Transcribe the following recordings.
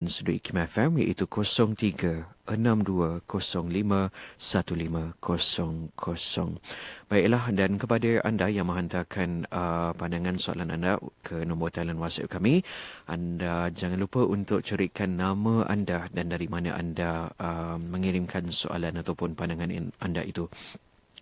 Sudut IKIM FM iaitu 03-6205-1500. Baiklah, dan kepada anda yang menghantarkan pandangan soalan anda ke nombor talian WhatsApp kami, anda jangan lupa untuk cerikan nama anda dan dari mana anda mengirimkan soalan ataupun pandangan anda itu.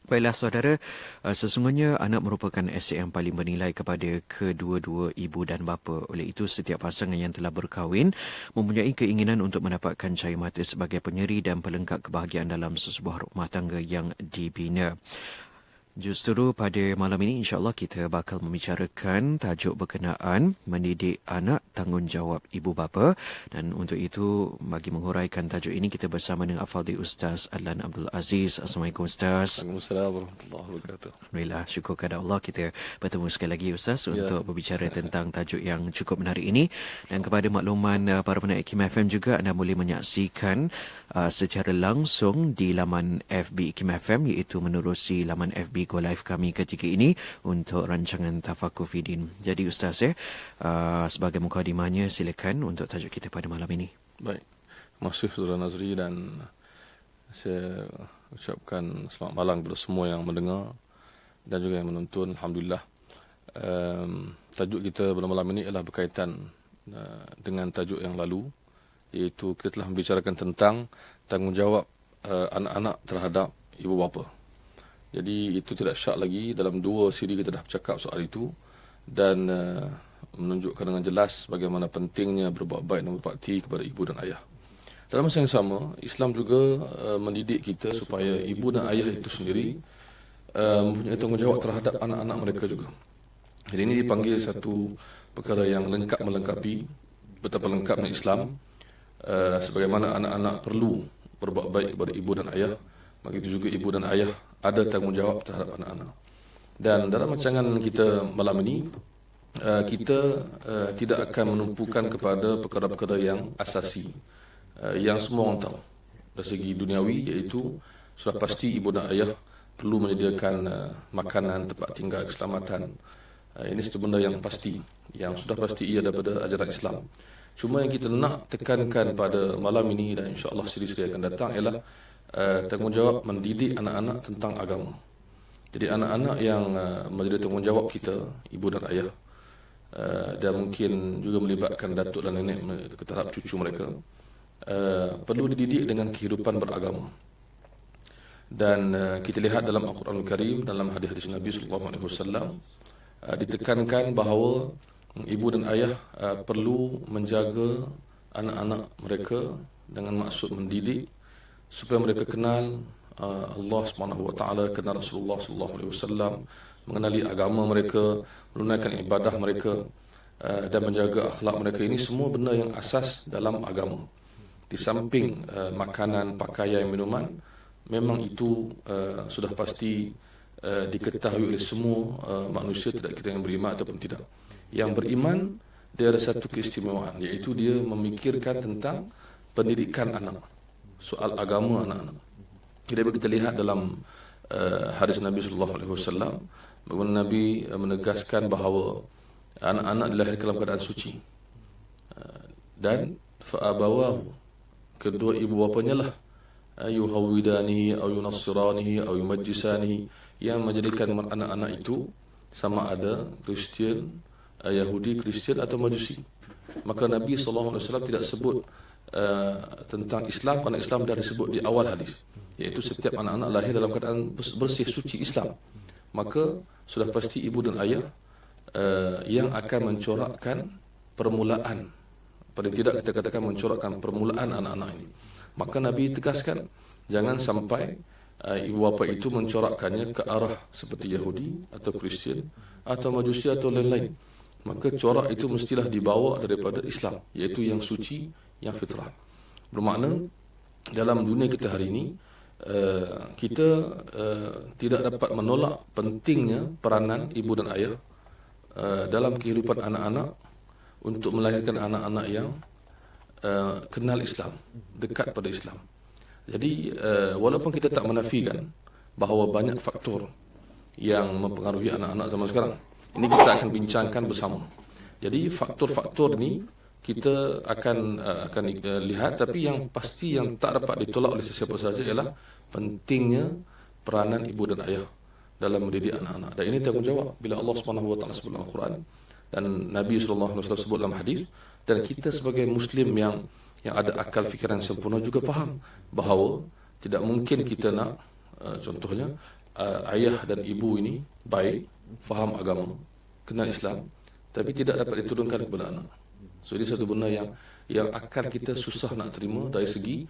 Baiklah saudara, sesungguhnya anak merupakan aset yang paling bernilai kepada kedua-dua ibu dan bapa. Oleh itu, setiap pasangan yang telah berkahwin mempunyai keinginan untuk mendapatkan cahaya mata sebagai penyeri dan pelengkap kebahagiaan dalam sesebuah rumah tangga yang dibina. Justru pada malam ini insya-Allah kita bakal membicarakan tajuk berkenaan mendidik anak tanggungjawab ibu bapa, dan untuk itu bagi menguraikan tajuk ini kita bersama dengan Al-Fadhil Ustaz Adlan Abdul Aziz. Assalamualaikum Ustaz. Waalaikumsalam warahmatullahi wabarakatuh. Alhamdulillah, syukur kepada Allah kita bertemu sekali lagi Ustaz untuk berbicara tentang tajuk yang cukup menarik ini. Dan kepada makluman para pendengar IKIM FM juga, anda boleh menyaksikan secara langsung di laman FB IKIM FM, iaitu menerusi laman FB Go Live kami ketika ini untuk rancangan Tafakur Fiddin. Jadi Ustaz sebagai mukadimahnya, silakan untuk tajuk kita pada malam ini. Baik, terima kasih Saudara Nazri, dan saya ucapkan selamat malam kepada semua yang mendengar dan juga yang menonton. Alhamdulillah, tajuk kita pada malam ini adalah berkaitan dengan tajuk yang lalu, iaitu kita telah membicarakan tentang tanggungjawab anak-anak terhadap ibu bapa. Jadi itu tidak syak lagi, dalam 2 siri kita dah bercakap soal itu dan menunjukkan dengan jelas bagaimana pentingnya berbuat baik dan berbakti kepada ibu dan ayah. Dalam masa yang sama, Islam juga mendidik kita supaya ibu dan ayah itu sendiri mempunyai tanggungjawab terhadap anak-anak mereka juga. Jadi ini dipanggil satu perkara yang lengkap melengkapi, betapa lengkapnya Islam. Sebagaimana anak-anak perlu berbuat baik kepada ibu dan ayah, begitu juga ibu dan ayah ada tanggungjawab terhadap anak-anak. Dan dalam rancangan kita malam ini, kita tidak akan menumpukan kepada perkara-perkara yang asasi, yang semua orang tahu. Dari segi duniawi, iaitu sudah pasti ibu dan ayah perlu menyediakan makanan, tempat tinggal, keselamatan. Ini satu benda yang pasti, yang sudah pasti ia daripada ajaran Islam. Cuma yang kita nak tekankan pada malam ini dan insya-Allah siri-siri akan datang ialah tanggungjawab mendidik anak-anak tentang agama. Jadi anak-anak yang menjadi tanggungjawab kita, ibu dan ayah, dan mungkin juga melibatkan datuk dan nenek terhadap cucu mereka, perlu dididik dengan kehidupan beragama. Dan kita lihat dalam Al-Quranul Karim, dalam hadis-hadis Nabi SAW, ditekankan bahawa ibu dan ayah perlu menjaga anak-anak mereka dengan maksud mendidik supaya mereka kenal Allah Subhanahu wa taala, kenal Rasulullah sallallahu alaihi wasallam, mengenali agama mereka, menunaikan ibadah mereka, dan menjaga akhlak mereka. Ini semua benda yang asas dalam agama. Di samping makanan, pakaian, minuman, memang itu sudah pasti diketahui oleh semua manusia, tidak kita yang beriman ataupun tidak. Yang beriman, dia ada satu keistimewaan, iaitu dia memikirkan tentang pendidikan anak, soal agama anak-anak. Jadi kita lihat dalam hadis Nabi SAW, bagaimana Nabi menegaskan bahawa anak-anak dilahirkan dalam keadaan suci, dan fa'abawahu, kedua ibu bapanya lah, yuhawidanihi au yunassiranihi au yumajjisanihi, yang menjadikan anak-anak itu sama ada Kristian, Yahudi, Kristian atau Majusi. Maka Nabi SAW tidak sebut tentang Islam, kerana Islam dah disebut di awal hadis, iaitu setiap anak-anak lahir dalam keadaan bersih suci Islam. Maka sudah pasti ibu dan ayah yang akan mencorakkan permulaan, paling tidak kita katakan mencorakkan permulaan anak-anak ini. Maka Nabi tegaskan jangan sampai ibu bapa itu mencorakkannya ke arah seperti Yahudi atau Kristian atau Majusi atau lain-lain. Maka corak itu mestilah dibawa daripada Islam, iaitu yang suci, yang fitrah. Bermakna dalam dunia kita hari ini, kita tidak dapat menolak pentingnya peranan ibu dan ayah dalam kehidupan anak-anak untuk melahirkan anak-anak yang kenal Islam, dekat pada Islam. Jadi walaupun kita tak menafikan bahawa banyak faktor yang mempengaruhi anak-anak zaman sekarang, ini kita akan bincangkan bersama. Jadi faktor-faktor ini kita akan lihat, tapi yang pasti yang tak dapat ditolak oleh sesiapa sahaja ialah pentingnya peranan ibu dan ayah dalam mendidik anak-anak. Dan ini tanggungjawab bila Allah Subhanahu Wa Taala sebut dalam Al-Quran dan Nabi sallallahu alaihi wasallam sebut dalam hadis, dan kita sebagai muslim yang ada akal fikiran sempurna juga faham bahawa tidak mungkin kita nak contohnya ayah dan ibu ini baik, faham agama, kenal Islam, tapi tidak dapat diturunkan kepada anak. So ini satu benda yang akal kita susah nak terima dari segi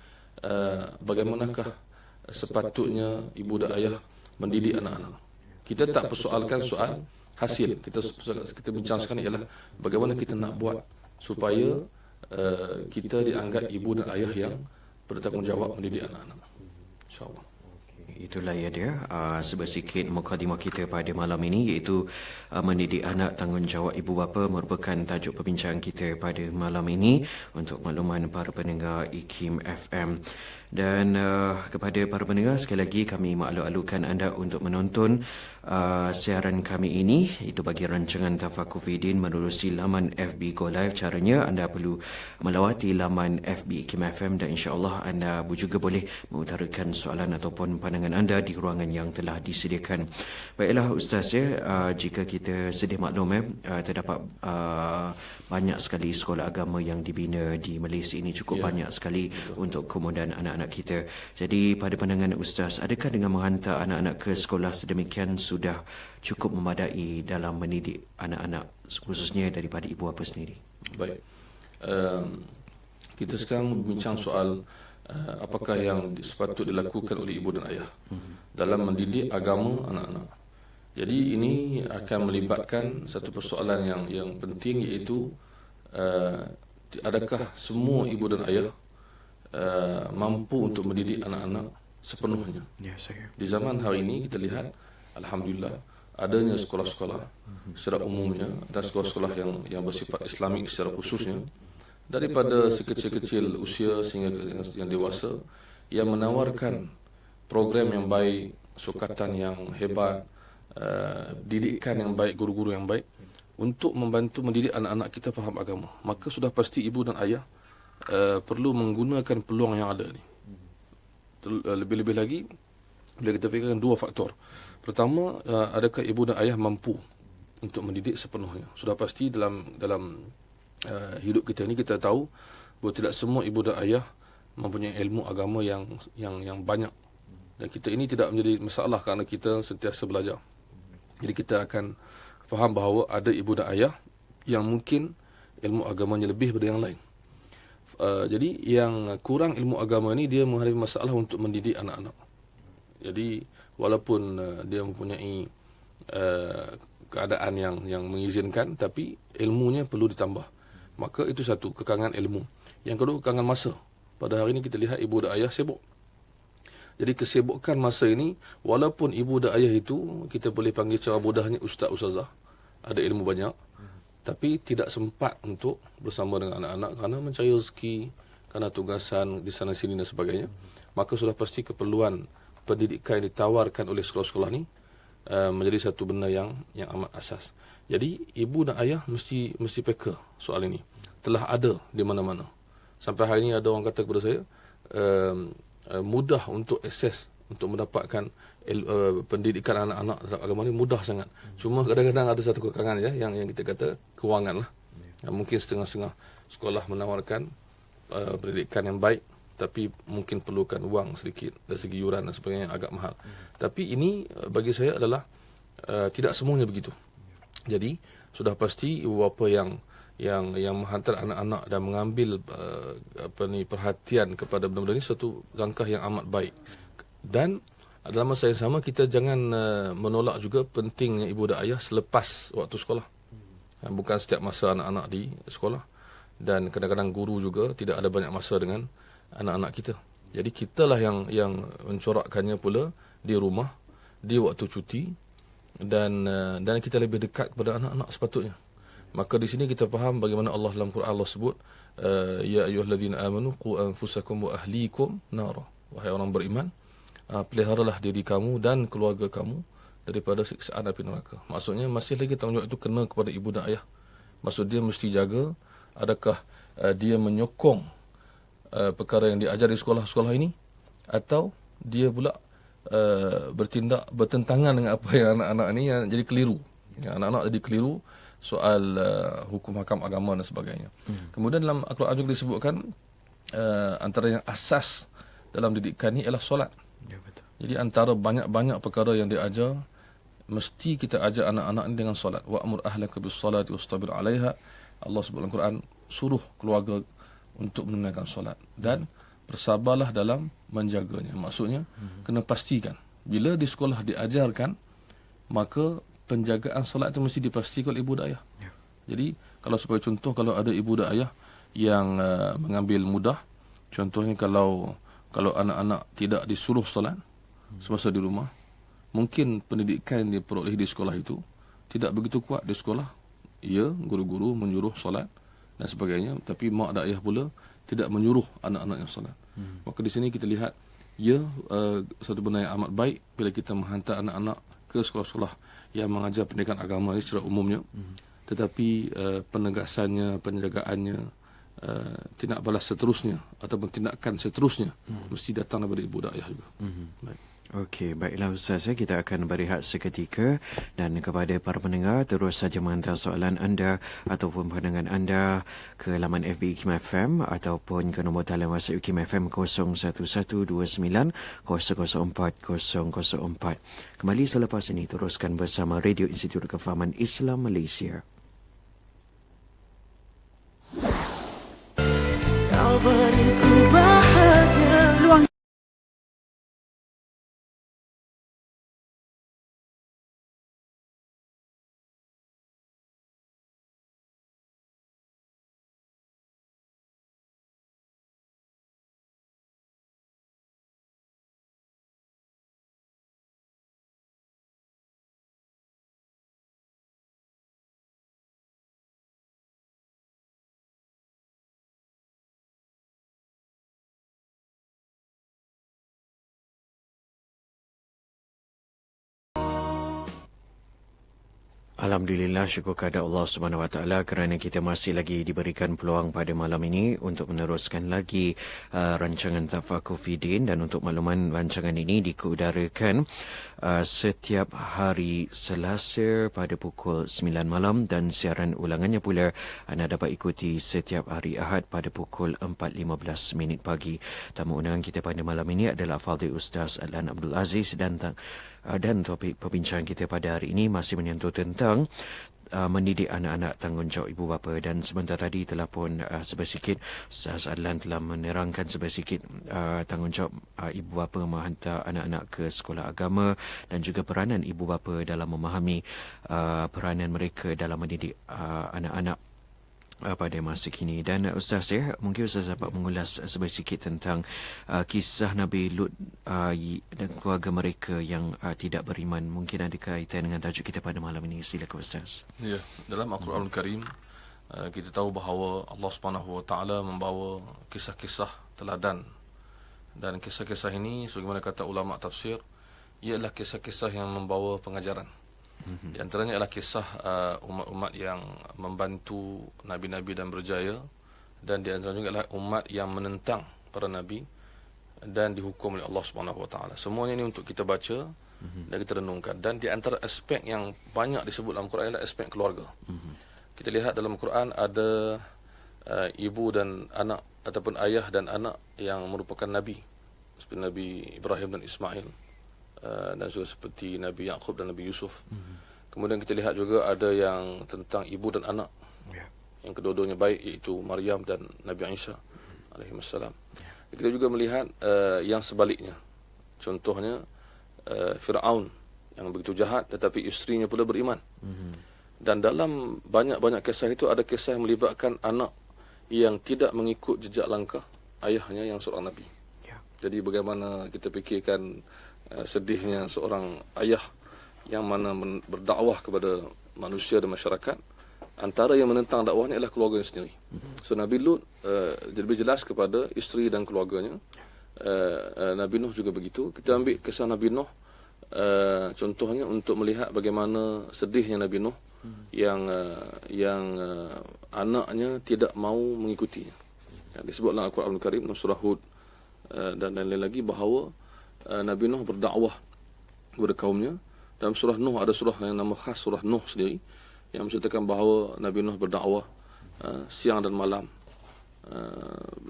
bagaimanakah sepatutnya ibu dan ayah mendidik anak-anak. Kita tak persoalkan soal hasil. Kita bincang sekarang ialah bagaimana kita nak buat supaya kita dianggap ibu dan ayah yang bertanggungjawab mendidik anak-anak. InsyaAllah. Itulah ya dia sebersikit mukadimah kita pada malam ini, iaitu mendidik anak, tanggungjawab ibu bapa merupakan tajuk perbincangan kita pada malam ini untuk makluman para pendengar IKIM FM. Dan kepada para pendengar, sekali lagi kami maklum-alukan anda untuk menonton siaran kami ini. Itu bagi rancangan Tafakur Fiddin menerusi laman FB Go Live. Caranya anda perlu melawati laman FB IKIM FM dan insya-Allah anda juga boleh mengutarakan soalan ataupun pandangan anda di ruangan yang telah disediakan. Baiklah Ustaz ya, jika kita sedia maklum terdapat banyak sekali sekolah agama yang dibina di Malaysia ini, cukup banyak sekali untuk kemudahan anak-anak kita. Jadi pada pandangan Ustaz, adakah dengan menghantar anak-anak ke sekolah sedemikian sudah cukup memadai dalam mendidik anak-anak, khususnya daripada ibu bapa sendiri? Baik. Kita sekarang bincang soal apakah yang sepatut dilakukan oleh ibu dan ayah dalam mendidik agama anak-anak. Jadi ini akan melibatkan satu persoalan yang penting, iaitu adakah semua ibu dan ayah mampu untuk mendidik anak-anak sepenuhnya. Di zaman hari ini kita lihat, alhamdulillah, adanya sekolah-sekolah secara umumnya dan sekolah-sekolah yang bersifat Islamik secara khususnya, daripada sekecil-kecil usia sehingga yang dewasa, yang menawarkan program yang baik, sukatan yang hebat, didikan yang baik, guru-guru yang baik untuk membantu mendidik anak-anak kita faham agama. Maka sudah pasti ibu dan ayah perlu menggunakan peluang yang ada ni. Lebih-lebih lagi bila kita fikirkan dua faktor. Pertama, adakah ibu dan ayah mampu untuk mendidik sepenuhnya? Sudah pasti dalam hidup kita ni kita tahu bahawa tidak semua ibu dan ayah mempunyai ilmu agama yang banyak. Dan kita ini tidak menjadi masalah kerana kita sentiasa belajar. Jadi kita akan faham bahawa ada ibu dan ayah yang mungkin ilmu agamanya lebih daripada yang lain. Jadi yang kurang ilmu agama ini, dia menghadapi masalah untuk mendidik anak-anak. Jadi walaupun dia mempunyai keadaan yang mengizinkan, tapi ilmunya perlu ditambah. Maka itu satu, kekangan ilmu. Yang kedua, kekangan masa. Pada hari ini kita lihat ibu dan ayah sibuk. Jadi kesibukan masa ini, walaupun ibu dan ayah itu kita boleh panggil secara mudahnya ustaz ustazah, ada ilmu banyak, tapi tidak sempat untuk bersama dengan anak-anak kerana mencari rezeki, kerana tugasan di sana sini dan sebagainya. Maka sudah pasti keperluan pendidikan yang ditawarkan oleh sekolah-sekolah ni menjadi satu benda yang amat asas. Jadi ibu dan ayah mesti peka soal ini. Telah ada di mana-mana. Sampai hari ini ada orang kata kepada saya, mudah untuk akses untuk mendapatkan pendidikan anak-anak dalam agama ni mudah sangat. Cuma kadang-kadang ada satu kekangan yang kita kata kewangan lah. Mungkin setengah-setengah sekolah menawarkan pendidikan yang baik, tapi mungkin perlukan wang sedikit dari segi yuran dan sebagainya yang agak mahal. Tapi ini bagi saya adalah tidak semuanya begitu. Jadi sudah pasti ibu bapa yang menghantar anak-anak dan mengambil perhatian kepada benda-benda ini satu langkah yang amat baik. Dan dalam masa yang sama kita jangan menolak juga pentingnya ibu dan ayah selepas waktu sekolah. Bukan setiap masa anak-anak di sekolah. Dan kadang-kadang guru juga tidak ada banyak masa dengan anak-anak kita. Jadi kitalah yang mencorakkannya pula di rumah, di waktu cuti, dan kita lebih dekat kepada anak-anak sepatutnya. Maka di sini kita faham bagaimana Allah dalam Quran Allah sebut, ya ayyuhallazina amanu qu anfusakum wa ahlikum nara. Wahai orang beriman, peliharalah diri kamu dan keluarga kamu daripada siksaan api neraka. Maksudnya masih lagi tanggungjawab itu kena kepada ibu dan ayah. Maksud dia mesti jaga adakah dia menyokong perkara yang diajar di sekolah-sekolah ini, atau dia pula bertindak bertentangan dengan apa yang anak-anak ni yang jadi keliru. Anak-anak jadi keliru soal hukum hakam agama dan sebagainya. Kemudian dalam Al-Quran juga disebutkan antara yang asas dalam didikan ni ialah solat. Ya, betul. Jadi antara banyak-banyak perkara yang diajar, mesti kita ajar anak-anak ini dengan solat. Wa'mur ahlaka bis-salati wastabir 'alaiha. Allah sebut dalam Quran, suruh keluarga untuk menunaikan solat dan bersabarlah dalam menjaganya. Maksudnya kena pastikan bila di sekolah diajarkan, maka penjagaan solat itu mesti dipastikan oleh ibu dan ayah. Ya. Jadi kalau sebagai contoh, kalau ada ibu dan ayah yang mengambil mudah, contohnya kalau anak-anak tidak disuruh solat semasa di rumah, mungkin pendidikan yang diperoleh di sekolah itu tidak begitu kuat di sekolah. Ya, guru-guru menyuruh solat dan sebagainya, tapi mak dan ayah pula tidak menyuruh anak-anaknya solat. Maka di sini kita lihat, ya, satu benda yang amat baik bila kita menghantar anak-anak ke sekolah-sekolah yang mengajar pendidikan agama ini secara umumnya. Tetapi penegasannya, penjagaannya, tindak balas seterusnya ataupun tindakan seterusnya mesti datang daripada ibu dan ayah juga. Baik. Okey, baiklah Ustaz, kita akan berehat seketika dan kepada para pendengar terus saja menghantar soalan anda ataupun pandangan anda ke laman FB UKIM FM ataupun ke nombor talian WhatsApp UKIM FM 01129004 004. Kembali selepas ini, teruskan bersama Radio Institut Kefahaman Islam Malaysia. Kau beriku bahagia. Alhamdulillah, syukur kepada Allah Subhanahu Wa Taala kerana kita masih lagi diberikan peluang pada malam ini untuk meneruskan lagi rancangan Tafakur Fiddin, dan untuk makluman rancangan ini diudarakan setiap hari Selasa pada pukul 9 malam dan siaran ulangannya pula anda dapat ikuti setiap hari Ahad pada pukul 4.15 pagi. Tamu undangan kita pada malam ini adalah Fadil Ustaz Adlan Abdul Aziz dan topik perbincangan kita pada hari ini masih menyentuh tentang mendidik anak-anak tanggungjawab ibu bapa. Dan sebentar tadi telah pun sebersikit Ustaz Adlan telah menerangkan sebersikit tanggungjawab ibu bapa menghantar anak-anak ke sekolah agama dan juga peranan ibu bapa dalam memahami peranan mereka dalam mendidik anak-anak pada masa kini. Dan Ustaz, mungkin Ustaz dapat mengulas sebersikit tentang kisah Nabi Lut dan keluarga mereka yang tidak beriman. Mungkin ada kaitan dengan tajuk kita pada malam ini. Silakan Ustaz. Ya, dalam Al-Quranul Karim kita tahu bahawa Allah Subhanahu Wa Taala membawa kisah-kisah teladan, dan kisah-kisah ini sebagaimana kata ulama tafsir, ialah kisah-kisah yang membawa pengajaran. Di antaranya adalah kisah umat-umat yang membantu nabi-nabi dan berjaya, dan di antaranya juga adalah umat yang menentang para nabi dan dihukum oleh Allah Subhanahu Wa Taala. Semuanya ini untuk kita baca dan kita renungkan. Dan di antara aspek yang banyak disebut dalam Quran adalah aspek keluarga. Kita lihat dalam Quran ada ibu dan anak ataupun ayah dan anak yang merupakan nabi, seperti Nabi Ibrahim dan Ismail, dan juga seperti Nabi Yaqub dan Nabi Yusuf. Kemudian kita lihat juga ada yang tentang ibu dan anak, yang kedua-duanya baik, iaitu Maryam dan Nabi Isa alaihissalam. Kita juga melihat yang sebaliknya. Contohnya Fir'aun yang begitu jahat tetapi isterinya pula beriman. Dan dalam banyak-banyak kisah itu ada kisah yang melibatkan anak yang tidak mengikut jejak langkah ayahnya yang seorang nabi. Jadi bagaimana kita fikirkan sedihnya seorang ayah yang mana berdakwah kepada manusia dan masyarakat, antara yang menentang dakwahnya adalah keluarganya sendiri. So Nabi Lut lebih jelas kepada isteri dan keluarganya. Nabi Nuh juga begitu. Kita ambil kisah Nabi Nuh contohnya untuk melihat bagaimana sedihnya Nabi Nuh yang anaknya tidak mau mengikutinya. Disebut dalam Al-Quran Al-Karim dalam surah Hud dan lain-lain lagi bahawa Nabi Nuh berdakwah kepada kaumnya. Dalam surah Nuh ada surah yang nama khas surah Nuh sendiri yang menceritakan bahawa Nabi Nuh berdakwah siang dan malam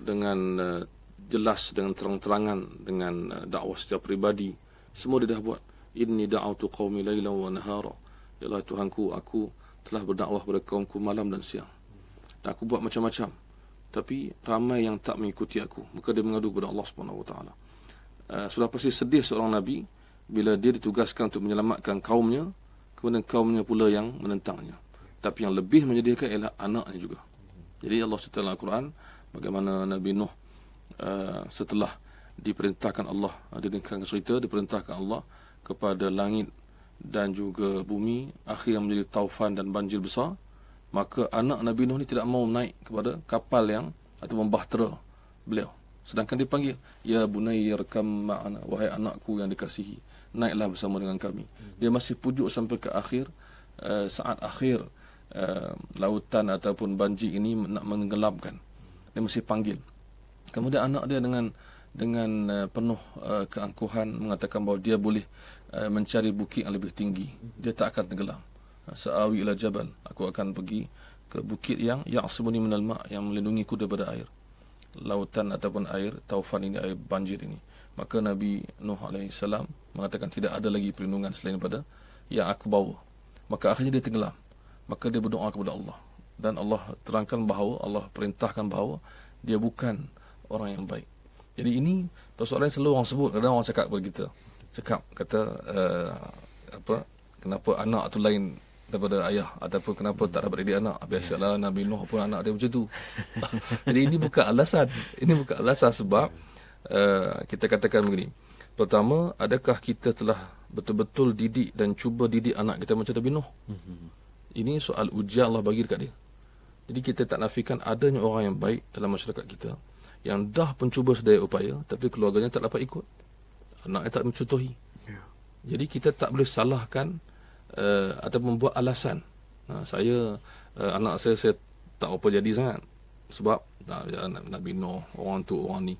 dengan jelas, dengan terang-terangan, dengan dakwah secara peribadi. Semua dia dah buat. Inni da'autu qaumi lailan wa nahara. Ya Allah Tuhanku, aku telah berdakwah kepada kaumku malam dan siang. Dan aku buat macam-macam. Tapi ramai yang tak mengikuti aku. Maka dia mengadu kepada Allah Subhanahu Wa Taala. Sudah pasti sedih seorang Nabi bila dia ditugaskan untuk menyelamatkan kaumnya, kemudian kaumnya pula yang menentangnya. Tapi yang lebih menyedihkan ialah anaknya juga. Jadi Allah cerita dalam Al-Quran bagaimana Nabi Nuh setelah diperintahkan Allah, didengarkan cerita diperintahkan Allah kepada langit dan juga bumi akhirnya menjadi taufan dan banjir besar, maka anak Nabi Nuh ni tidak mau naik kepada kapal yang ataupun bahtera beliau. Sedangkan dipanggil, ya bunayya rakam ma'ana, wahai anakku yang dikasihi, naiklah bersama dengan kami. Dia masih pujuk sampai ke akhir saat akhir lautan ataupun banjir ini nak menggelamkan. Dia masih panggil. Kemudian anak dia dengan penuh keangkuhan mengatakan bahawa dia boleh mencari bukit yang lebih tinggi. Dia tak akan tenggelam. Sa'awi ila jabal, aku akan pergi ke bukit yang ya'simuni minal ma', yang melindungiku daripada air. Lautan ataupun air taufan ini, air banjir ini. Maka Nabi Nuh AS mengatakan tidak ada lagi perlindungan selain daripada yang aku bawa. Maka akhirnya dia tenggelam. Maka dia berdoa kepada Allah. Dan Allah terangkan bahawa, Allah perintahkan bahawa dia bukan orang yang baik. Jadi ini persoalan selalu orang sebut. Kadang orang cakap kepada kita, kata kenapa anak tu lain daripada ayah, ataupun kenapa tak dapat didik anak. Biasalah Nabi Nuh pun anak dia macam tu. Jadi ini bukan alasan. Ini bukan alasan sebab kita katakan begini. Pertama, adakah kita telah betul-betul didik dan cuba didik anak kita macam Nabi Nuh? Ini soal ujian Allah bagi dekat dia. Jadi kita tak nafikan adanya orang yang baik dalam masyarakat kita yang dah pencuba sedaya upaya tapi keluarganya tak dapat ikut. Anaknya tak mencontohi. Jadi kita tak boleh salahkan ataupun buat alasan. Anak saya tak apa jadi sangat. Sebab Nabi Nuh, orang tu, orang ni.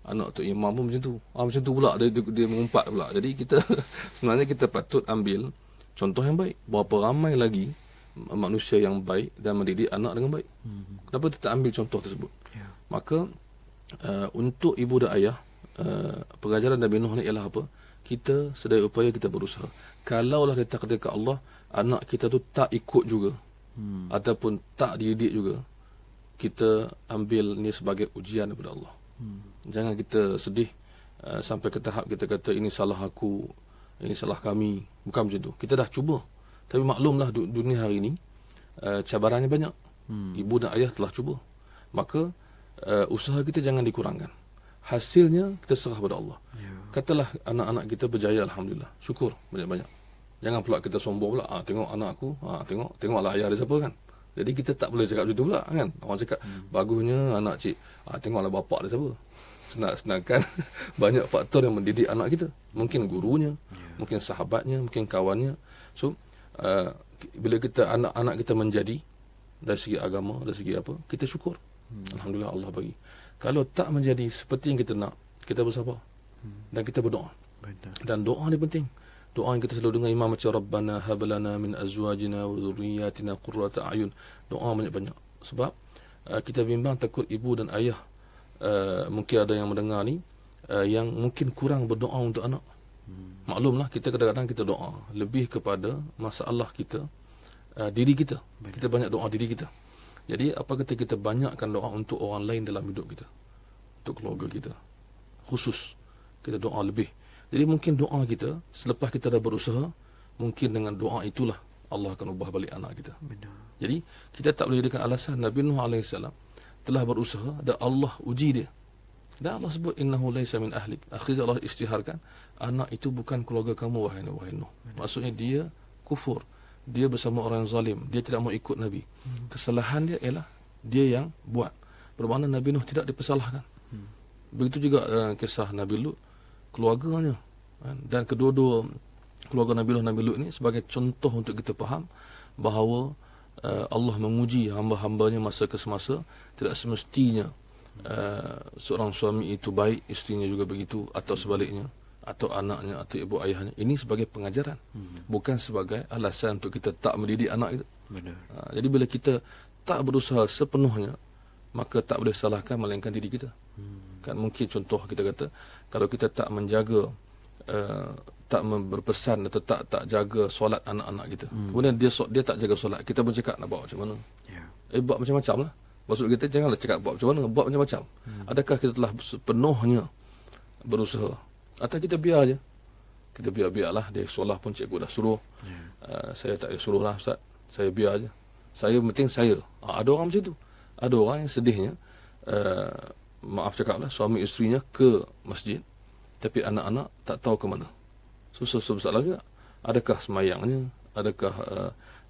Anak tu imam pun macam tu. Macam tu pula, dia mengumpat pula. Jadi kita sebenarnya kita patut ambil contoh yang baik. Berapa ramai lagi manusia yang baik dan mendidik anak dengan baik. Kenapa kita tak ambil contoh tersebut? Maka untuk ibu dan ayah, pengajaran Nabi Nuh ni ialah apa? Kita sedaya upaya kita berusaha. Kalaulah ditakdirkan Allah, anak kita tu tak ikut juga, ataupun tak dididik juga, kita ambil ni sebagai ujian daripada Allah. Jangan kita sedih sampai ke tahap kita kata ini salah aku, ini salah kami. Bukan macam tu. Kita dah cuba. Tapi maklumlah dunia hari ini cabarannya banyak. Ibu dan ayah telah cuba. Maka usaha kita jangan dikurangkan. Hasilnya kita serah pada Allah. Katalah anak-anak kita berjaya, alhamdulillah. Syukur banyak-banyak. Jangan pula kita sombong pula. Tengok anak aku, tengoklah ayah dia siapa kan. Jadi kita tak boleh cakap macam tu pula kan. Orang cakap bagusnya anak cik, tengoklah bapak dia siapa. Sedangkan banyak faktor yang mendidik anak kita. Mungkin gurunya, mungkin sahabatnya, mungkin kawannya. So bila kita anak-anak kita menjadi dari segi agama, dari segi apa, kita syukur. Alhamdulillah Allah bagi. Kalau tak menjadi seperti yang kita nak, kita bersabar. Dan kita berdoa. Dan doa ni penting. Doa yang kita selalu dengar imam macam Rabbana hablana min azwajina wa dhurriyyatina qurrata a'yun. Doa banyak-banyak. Sebab kita bimbang takut ibu dan ayah mungkin ada yang mendengar ni yang mungkin kurang berdoa untuk anak. Maklumlah kita kadang-kadang kita doa lebih kepada masalah kita, diri kita. Kita banyak doa diri kita. Jadi apa kata kita banyakkan doa untuk orang lain dalam hidup kita, untuk keluarga kita khusus, kita doa lebih. Jadi mungkin doa kita selepas kita dah berusaha, mungkin dengan doa itulah Allah akan ubah balik anak kita. Benar. Jadi kita tak boleh jadikan alasan. Nabi Nuh AS telah berusaha dan Allah uji dia. Dan Allah sebut innahu laysa min ahlik. Akhirnya Allah isytiharkan, anak itu bukan keluarga kamu wahai Nuh. Maksudnya dia kufur. Dia bersama orang zalim. Dia tidak mau ikut Nabi. Kesalahan dia ialah dia yang buat. Bermakna Nabi Nuh tidak dipersalahkan. Begitu juga kisah Nabi Lut, keluarganya. Dan kedua-dua keluarga Nabi Lut ni sebagai contoh untuk kita faham bahawa Allah menguji hamba-hambanya masa ke semasa. Tidak semestinya seorang suami itu baik, isterinya juga begitu, atau sebaliknya, atau anaknya, atau ibu ayahnya. Ini sebagai pengajaran, bukan sebagai alasan untuk kita tak mendidik anak kita. Benar. Jadi bila kita tak berusaha sepenuhnya, maka tak boleh salahkan melainkan diri kita. Kan mungkin contoh kita kata, kalau kita tak menjaga, tak berpesan atau tak jaga solat anak-anak kita, kemudian dia tak jaga solat, kita pun cakap nak buat macam mana? Buat macam-macam lah. Maksud kita janganlah cakap buat macam mana, buat macam-macam. Adakah kita telah sepenuhnya berusaha, atau kita biar je? Kita biarlah dia solat pun cikgu dah suruh. Saya tak suruh lah Ustaz, saya biar je. Saya penting saya. Ada orang macam tu. Ada orang yang sedihnya, maaf cakaplah, suami isterinya ke masjid, tapi anak-anak tak tahu ke mana. Susah masalah juga. Adakah semayangnya, adakah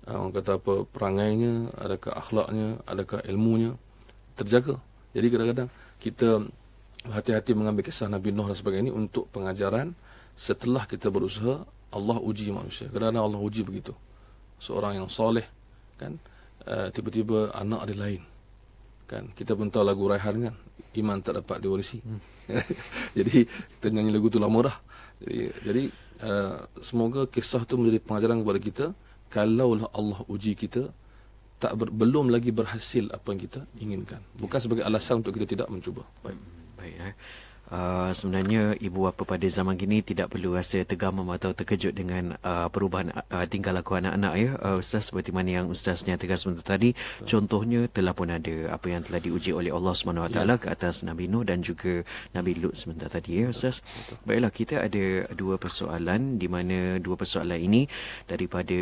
orang kata apa, perangainya, adakah akhlaknya, adakah ilmunya terjaga. Jadi kadang-kadang kita hati-hati mengambil kisah Nabi Nuh dan sebagainya ini untuk pengajaran. Setelah kita berusaha, Allah uji manusia. Kadang-kadang Allah uji begitu. Seorang yang soleh, kan, tiba-tiba anak dia lain. Kan, kita pun tahu lagu Raihan kan, iman tak dapat diwarisi. Jadi kita nyanyi lagu tu lama dah. Jadi semoga kisah tu menjadi pengajaran kepada kita. Kalaulah Allah uji kita, belum lagi berhasil apa yang kita inginkan, bukan sebagai alasan untuk kita tidak mencuba. Baik. Sebenarnya ibu bapa pada zaman kini tidak perlu rasa tergamam atau terkejut dengan perubahan tingkah laku anak-anak, ya, Ustaz, seperti mana yang Ustaz nyatakan sebentar tadi. Contohnya telah pun ada apa yang telah diuji oleh Allah SWT ke atas Nabi Nuh dan juga Nabi Lut sebentar tadi, ya, Ustaz. Baiklah, kita ada dua persoalan, di mana dua persoalan ini daripada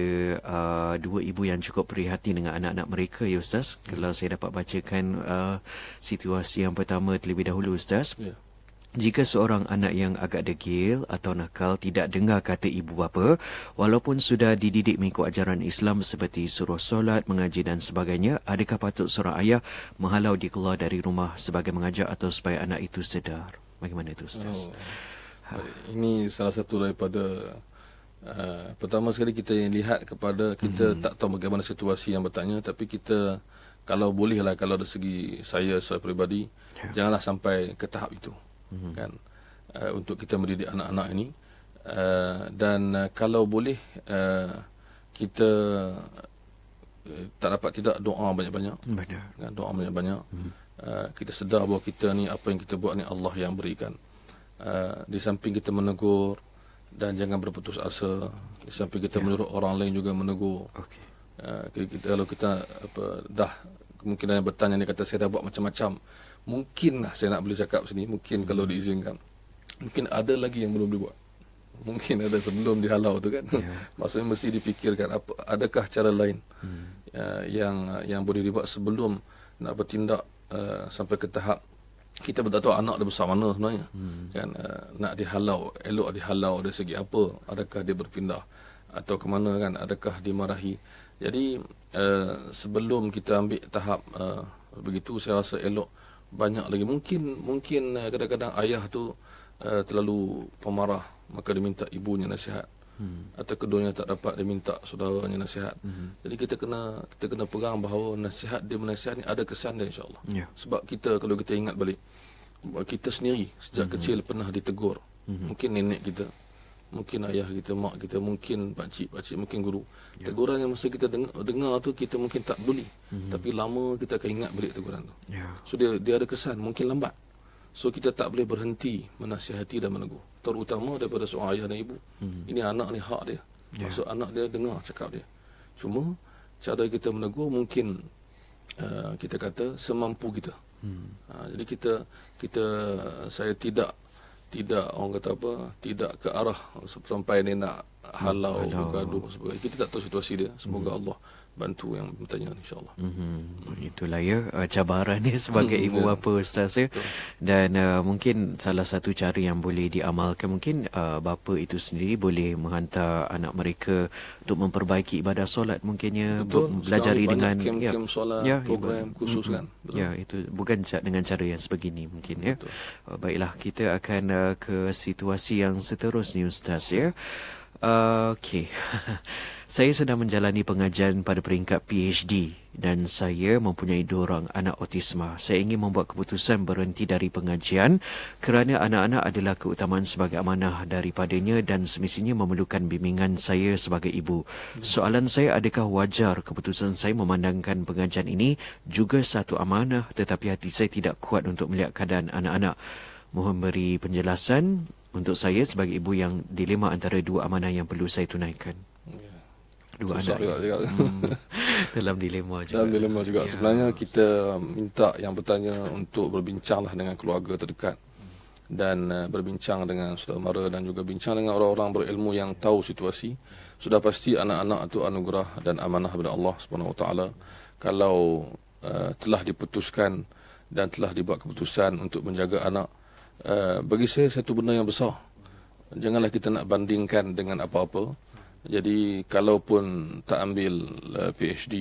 dua ibu yang cukup prihatin dengan anak-anak mereka, ya, Ustaz. Kalau saya dapat bacakan situasi yang pertama terlebih dahulu, Ustaz. Jika seorang anak yang agak degil atau nakal tidak dengar kata ibu bapa, walaupun sudah dididik mengikut ajaran Islam seperti suruh solat, mengaji dan sebagainya, adakah patut seorang ayah menghalau dia keluar dari rumah sebagai mengajar atau supaya anak itu sedar? Bagaimana itu, Ustaz? Ini salah satu daripada pertama sekali kita yang lihat kepada kita tak tahu bagaimana situasi yang bertanya, tapi kita kalau bolehlah, kalau dari segi saya secara peribadi, janganlah sampai ke tahap itu. Kan, untuk kita mendidik anak-anak ini, dan kalau boleh kita tak dapat tidak doa banyak-banyak. Benar. Kan, doa banyak-banyak. Kita sedar bahawa kita ni, apa yang kita buat ni Allah yang berikan. Di samping kita menegur dan jangan berputus asa, di samping kita menyuruh orang lain juga menegur. Kalau kita dah kemungkinan bertanya, ni kata saya dah buat macam-macam, mungkinlah saya nak boleh cakap sini, mungkin kalau diizinkan, mungkin ada lagi yang belum dibuat, mungkin ada sebelum dihalau tu kan. Maksudnya mesti difikirkan adakah cara lain yang boleh dibuat sebelum nak bertindak sampai ke tahap kita tak tahu anak dia besar mana sebenarnya. Kan, nak dihalau, elok dihalau dari segi apa, adakah dia berpindah atau ke mana, kan, adakah dimarahi. Jadi sebelum kita ambil tahap begitu, saya rasa elok banyak lagi. Mungkin kadang-kadang ayah tu terlalu pemarah, maka dia minta ibunya nasihat, atau keduanya tak dapat, dia minta saudaranya nasihat. Jadi kita kena pegang bahawa nasihat dia menasihat ni ada kesan dia, insya-Allah. Sebab kita, kalau kita ingat balik, kita sendiri sejak kecil pernah ditegur. Mungkin nenek kita, mungkin ayah kita, mak kita, mungkin pakcik, mungkin guru. Teguran yang masa kita dengar tu, kita mungkin tak peduli. Tapi lama kita akan ingat balik teguran tu. So dia ada kesan, mungkin lambat. So kita tak boleh berhenti menasihati dan menegur, terutama daripada seorang ayah dan ibu. Ini anak ni, hak dia. Maksud anak dia dengar cakap dia. Cuma cara kita menegur mungkin kita kata semampu kita. Jadi kita saya tidak orang kata apa, tidak ke arah sampai dia nak halau, bergaduh sebagainya. Kita tak tahu situasi dia. Semoga Allah bantu yang bertanya, insya-Allah. Itulah, ya, cabaran dia sebagai ibu bapa, Ustaz, ya. Dan mungkin salah satu cara yang boleh diamalkan, mungkin bapa itu sendiri boleh menghantar anak mereka untuk memperbaiki ibadah solat, mungkinnya. Betul. Untuk belajari dengan kem solat, program khusus kan. Betul. Ya, itu bukan dengan cara yang sebegini mungkin, ya. Baiklah, kita akan ke situasi yang seterusnya, Ustaz, ya. Okey. Saya sedang menjalani pengajian pada peringkat PhD dan saya mempunyai 2 orang anak autisma. Saya ingin membuat keputusan berhenti dari pengajian kerana anak-anak adalah keutamaan sebagai amanah daripadanya dan semestinya memerlukan bimbingan saya sebagai ibu. Soalan saya, adakah wajar keputusan saya memandangkan pengajian ini juga satu amanah tetapi hati saya tidak kuat untuk melihat keadaan anak-anak? Mohon beri penjelasan untuk saya sebagai ibu yang dilema antara 2 amanah yang perlu saya tunaikan. Ya. 2 Susah anak juga. dalam dilema juga. Dalam dilema juga. Ya. Sebenarnya kita minta yang bertanya untuk berbincanglah dengan keluarga terdekat dan berbincang dengan saudara mara dan juga bincang dengan orang-orang berilmu yang tahu situasi. Sudah pasti anak-anak itu anugerah dan amanah daripada Allah Subhanahu Wa Taala. Kalau telah diputuskan dan telah dibuat keputusan untuk menjaga anak, bagi saya satu benda yang besar. Janganlah kita nak bandingkan dengan apa-apa. Jadi kalaupun tak ambil PhD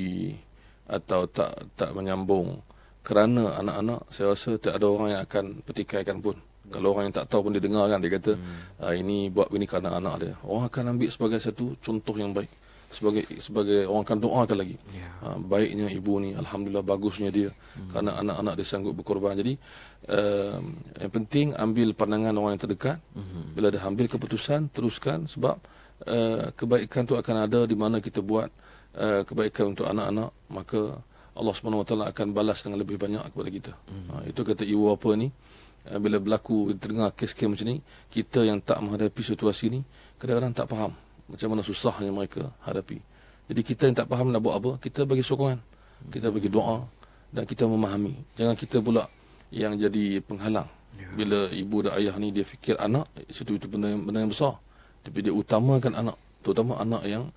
atau tak menyambung kerana anak-anak, saya rasa tak ada orang yang akan pertikaikan pun. Kalau orang yang tak tahu pun dia dengar kan, dia kata ini buat begini kerana anak dia. Orang akan ambil sebagai satu contoh yang baik. Sebagai orang akan doakan lagi. Baiknya ibu ni, alhamdulillah bagusnya dia kerana anak-anak dia sanggup berkorban. Jadi yang penting ambil pandangan orang yang terdekat. Bila dah ambil keputusan, teruskan sebab kebaikan tu akan ada di mana kita buat kebaikan untuk anak-anak, maka Allah Subhanahu Wa Taala akan balas dengan lebih banyak kepada kita. Itu kata ibu apa ni, bila berlaku terdengar kes-kes macam ni, kita yang tak menghadapi situasi ni kadang-kadang tak faham macam mana susahnya mereka hadapi. Jadi kita yang tak faham nak buat apa, kita bagi sokongan, kita bagi doa dan kita memahami. Jangan kita pula yang jadi penghalang. Bila ibu dan ayah ni dia fikir anak, itu benda yang besar. Tapi dia utamakan anak, terutama anak yang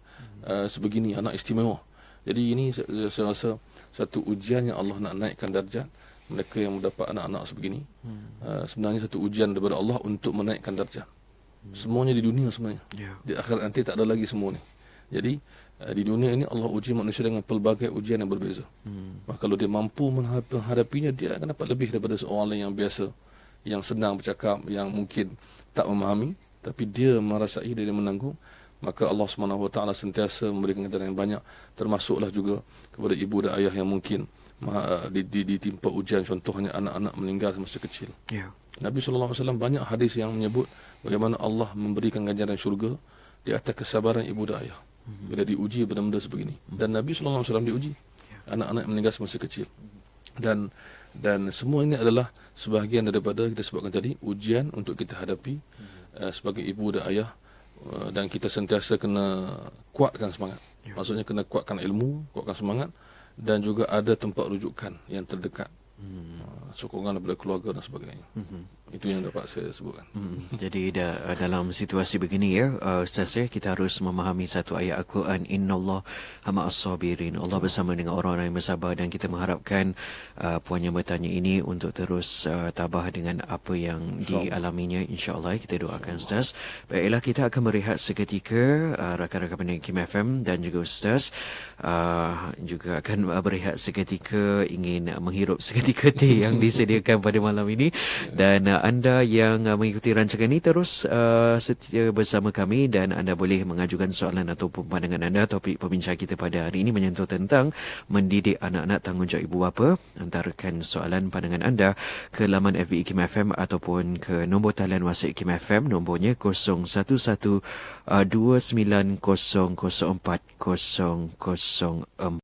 sebegini, anak istimewa. Jadi ini saya rasa satu ujian yang Allah nak naikkan darjat mereka yang mendapat anak-anak sebegini. Sebenarnya satu ujian daripada Allah untuk menaikkan darjat. Semuanya di dunia sebenarnya. Di akhirat nanti tak ada lagi semua ni. Jadi di dunia ini Allah uji manusia dengan pelbagai ujian yang berbeza. Maka kalau dia mampu menghadapinya, dia akan dapat lebih daripada seorang lain yang biasa, yang senang bercakap, yang mungkin tak memahami, tapi dia merasai, dia menanggung. Maka Allah Subhanahu Wa Taala sentiasa memberikan ganjaran yang banyak, termasuklah juga kepada ibu dan ayah yang mungkin ditimpa ujian, contohnya anak-anak meninggal semasa kecil. Nabi SAW banyak hadis yang menyebut bagaimana Allah memberikan ganjaran syurga di atas kesabaran ibu dan ayah bila diuji benda-benda sebegini. Dan Nabi SAW diuji anak-anak meninggal semasa kecil. Dan semua ini adalah sebahagian daripada kita sebutkan tadi, ujian untuk kita hadapi sebagai ibu dan ayah. Dan kita sentiasa kena kuatkan semangat. Maksudnya kena kuatkan ilmu, kuatkan semangat, dan juga ada tempat rujukan yang terdekat. Sokongan daripada keluarga dan sebagainya. Itu yang dapat saya sebutkan. Jadi dalam situasi begini ya, Ustaz ya, kita harus memahami satu ayat Al-Quran, innallaha ma'as sabirin. Allah bersama dengan orang-orang yang bersabar, dan kita mengharapkan puan yang bertanya ini untuk terus tabah dengan apa yang dialaminya, insya-Allah. Kita doakan Ustaz. Baiklah, kita akan berehat seketika, rakan-rakan pendengar Kim FM dan juga Ustaz juga akan berehat seketika, ingin menghirup seketika teh yang disediakan pada malam ini. Dan anda yang mengikuti rancangan ini terus setia bersama kami, dan anda boleh mengajukan soalan ataupun pandangan anda. Topik perbincangan kita pada hari ini menyentuh tentang mendidik anak-anak, tanggungjawab ibu bapa. Hantarkan soalan pandangan anda ke laman FB Kim FM ataupun ke nombor talian WhatsApp Kim FM. Nombornya 011290040004.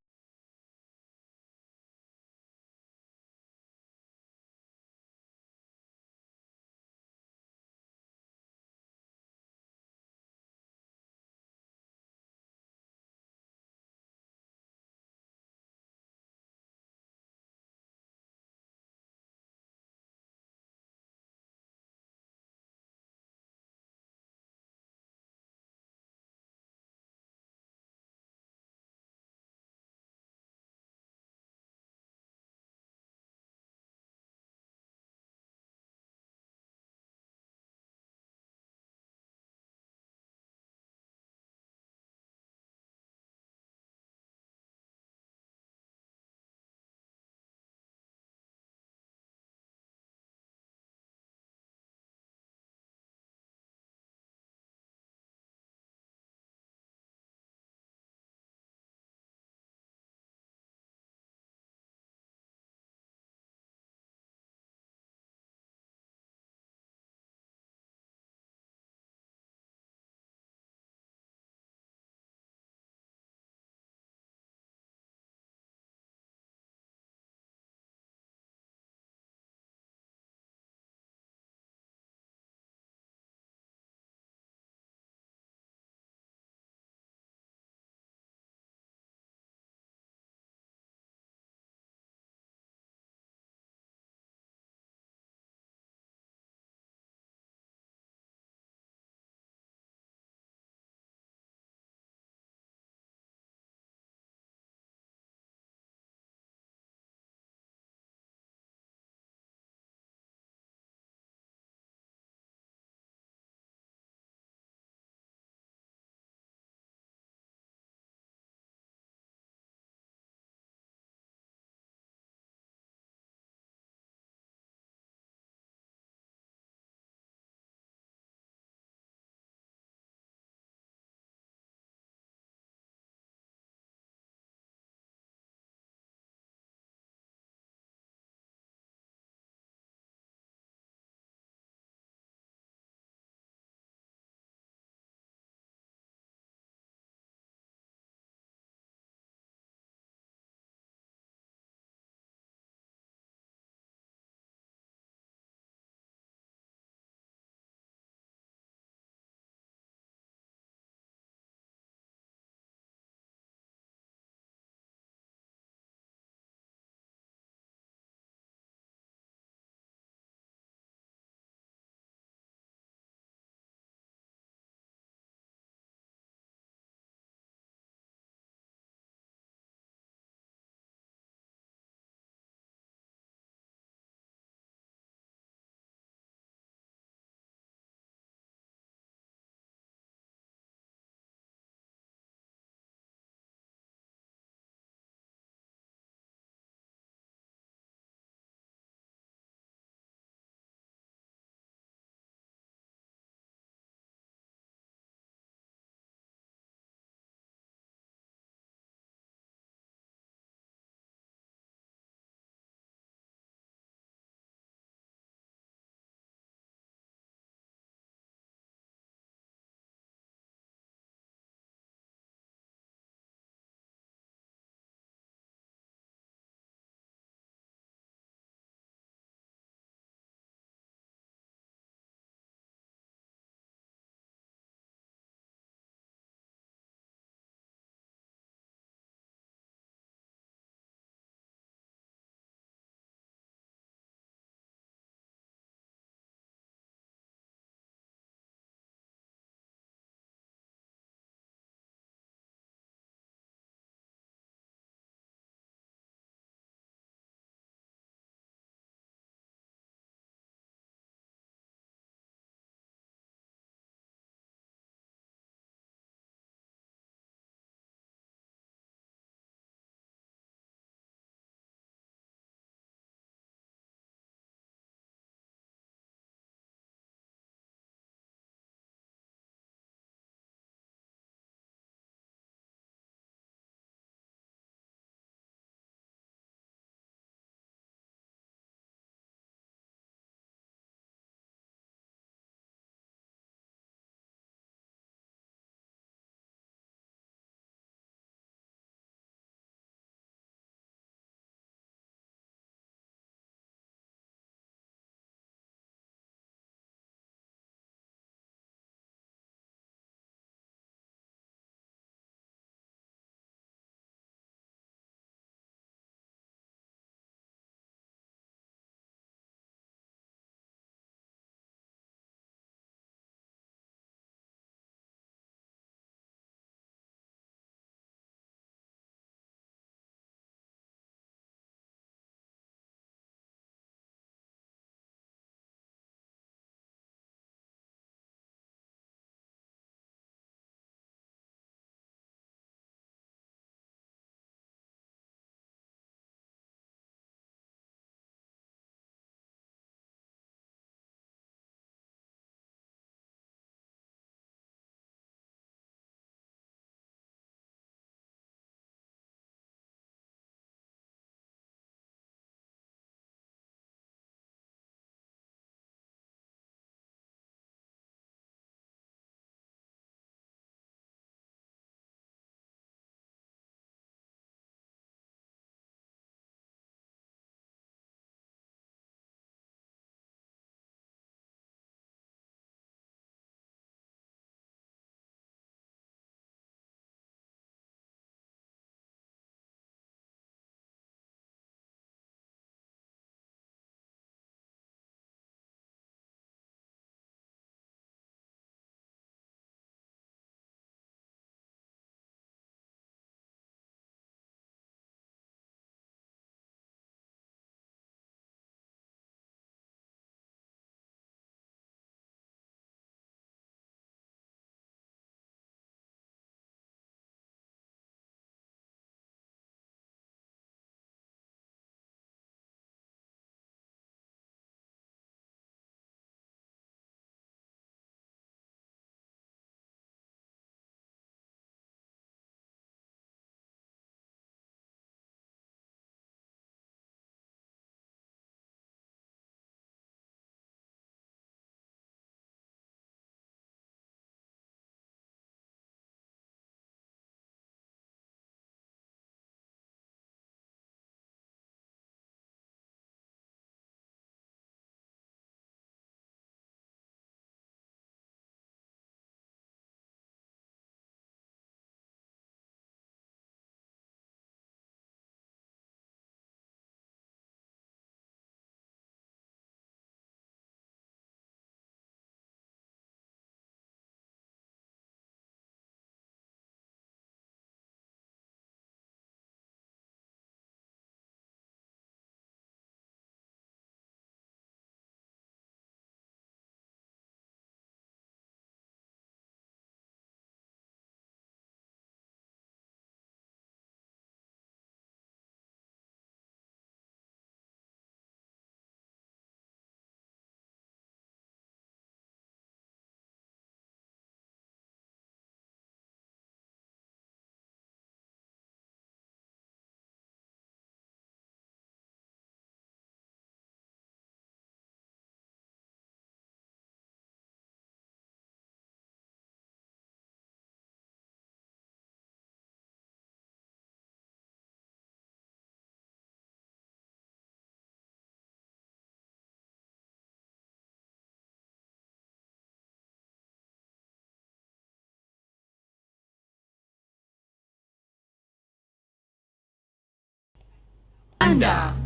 anda.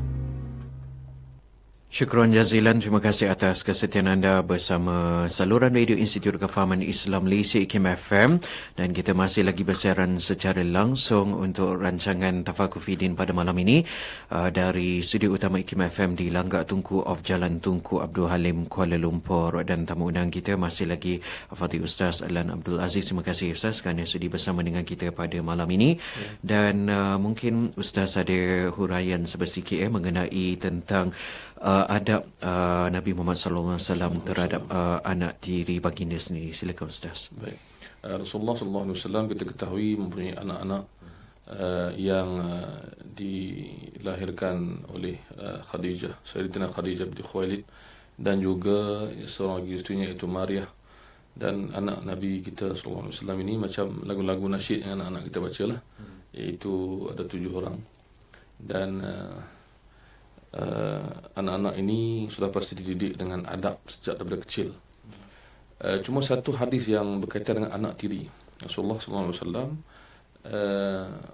Syukran jazilan, terima kasih atas kesetiaan anda bersama saluran radio Institut Kefahaman Islam Malaysia IKIM FM, dan kita masih lagi bersiaran secara langsung untuk rancangan Tafakufiddin pada malam ini dari studio utama IKIM FM di Langgak Tunku of Jalan Tunku Abdul Halim, Kuala Lumpur, dan tamu undang kita masih lagi Fadil Ustaz Adlan Abdul Aziz. Terima kasih Ustaz kerana sudi bersama dengan kita pada malam ini. Dan mungkin Ustaz ada huraian sedikit mengenai tentang adab Nabi Muhammad sallallahu alaihi wasallam terhadap anak tiri baginda sendiri. Silakan Ustaz. Baik. Rasulullah sallallahu alaihi wasallam kita ketahui mempunyai anak-anak yang dilahirkan oleh Khadijah, Sayyidatina Khadijah binti Khuwailid, dan juga seorang lagi isterinya iaitu Maryah. Dan anak Nabi kita sallallahu alaihi wasallam ini macam lagu-lagu nasyid yang anak-anak kita bacalah, iaitu ada 7 orang. Dan anak-anak ini sudah pasti dididik dengan adab sejak daripada kecil. Cuma satu hadis yang berkaitan dengan anak tiri. Rasulullah SAW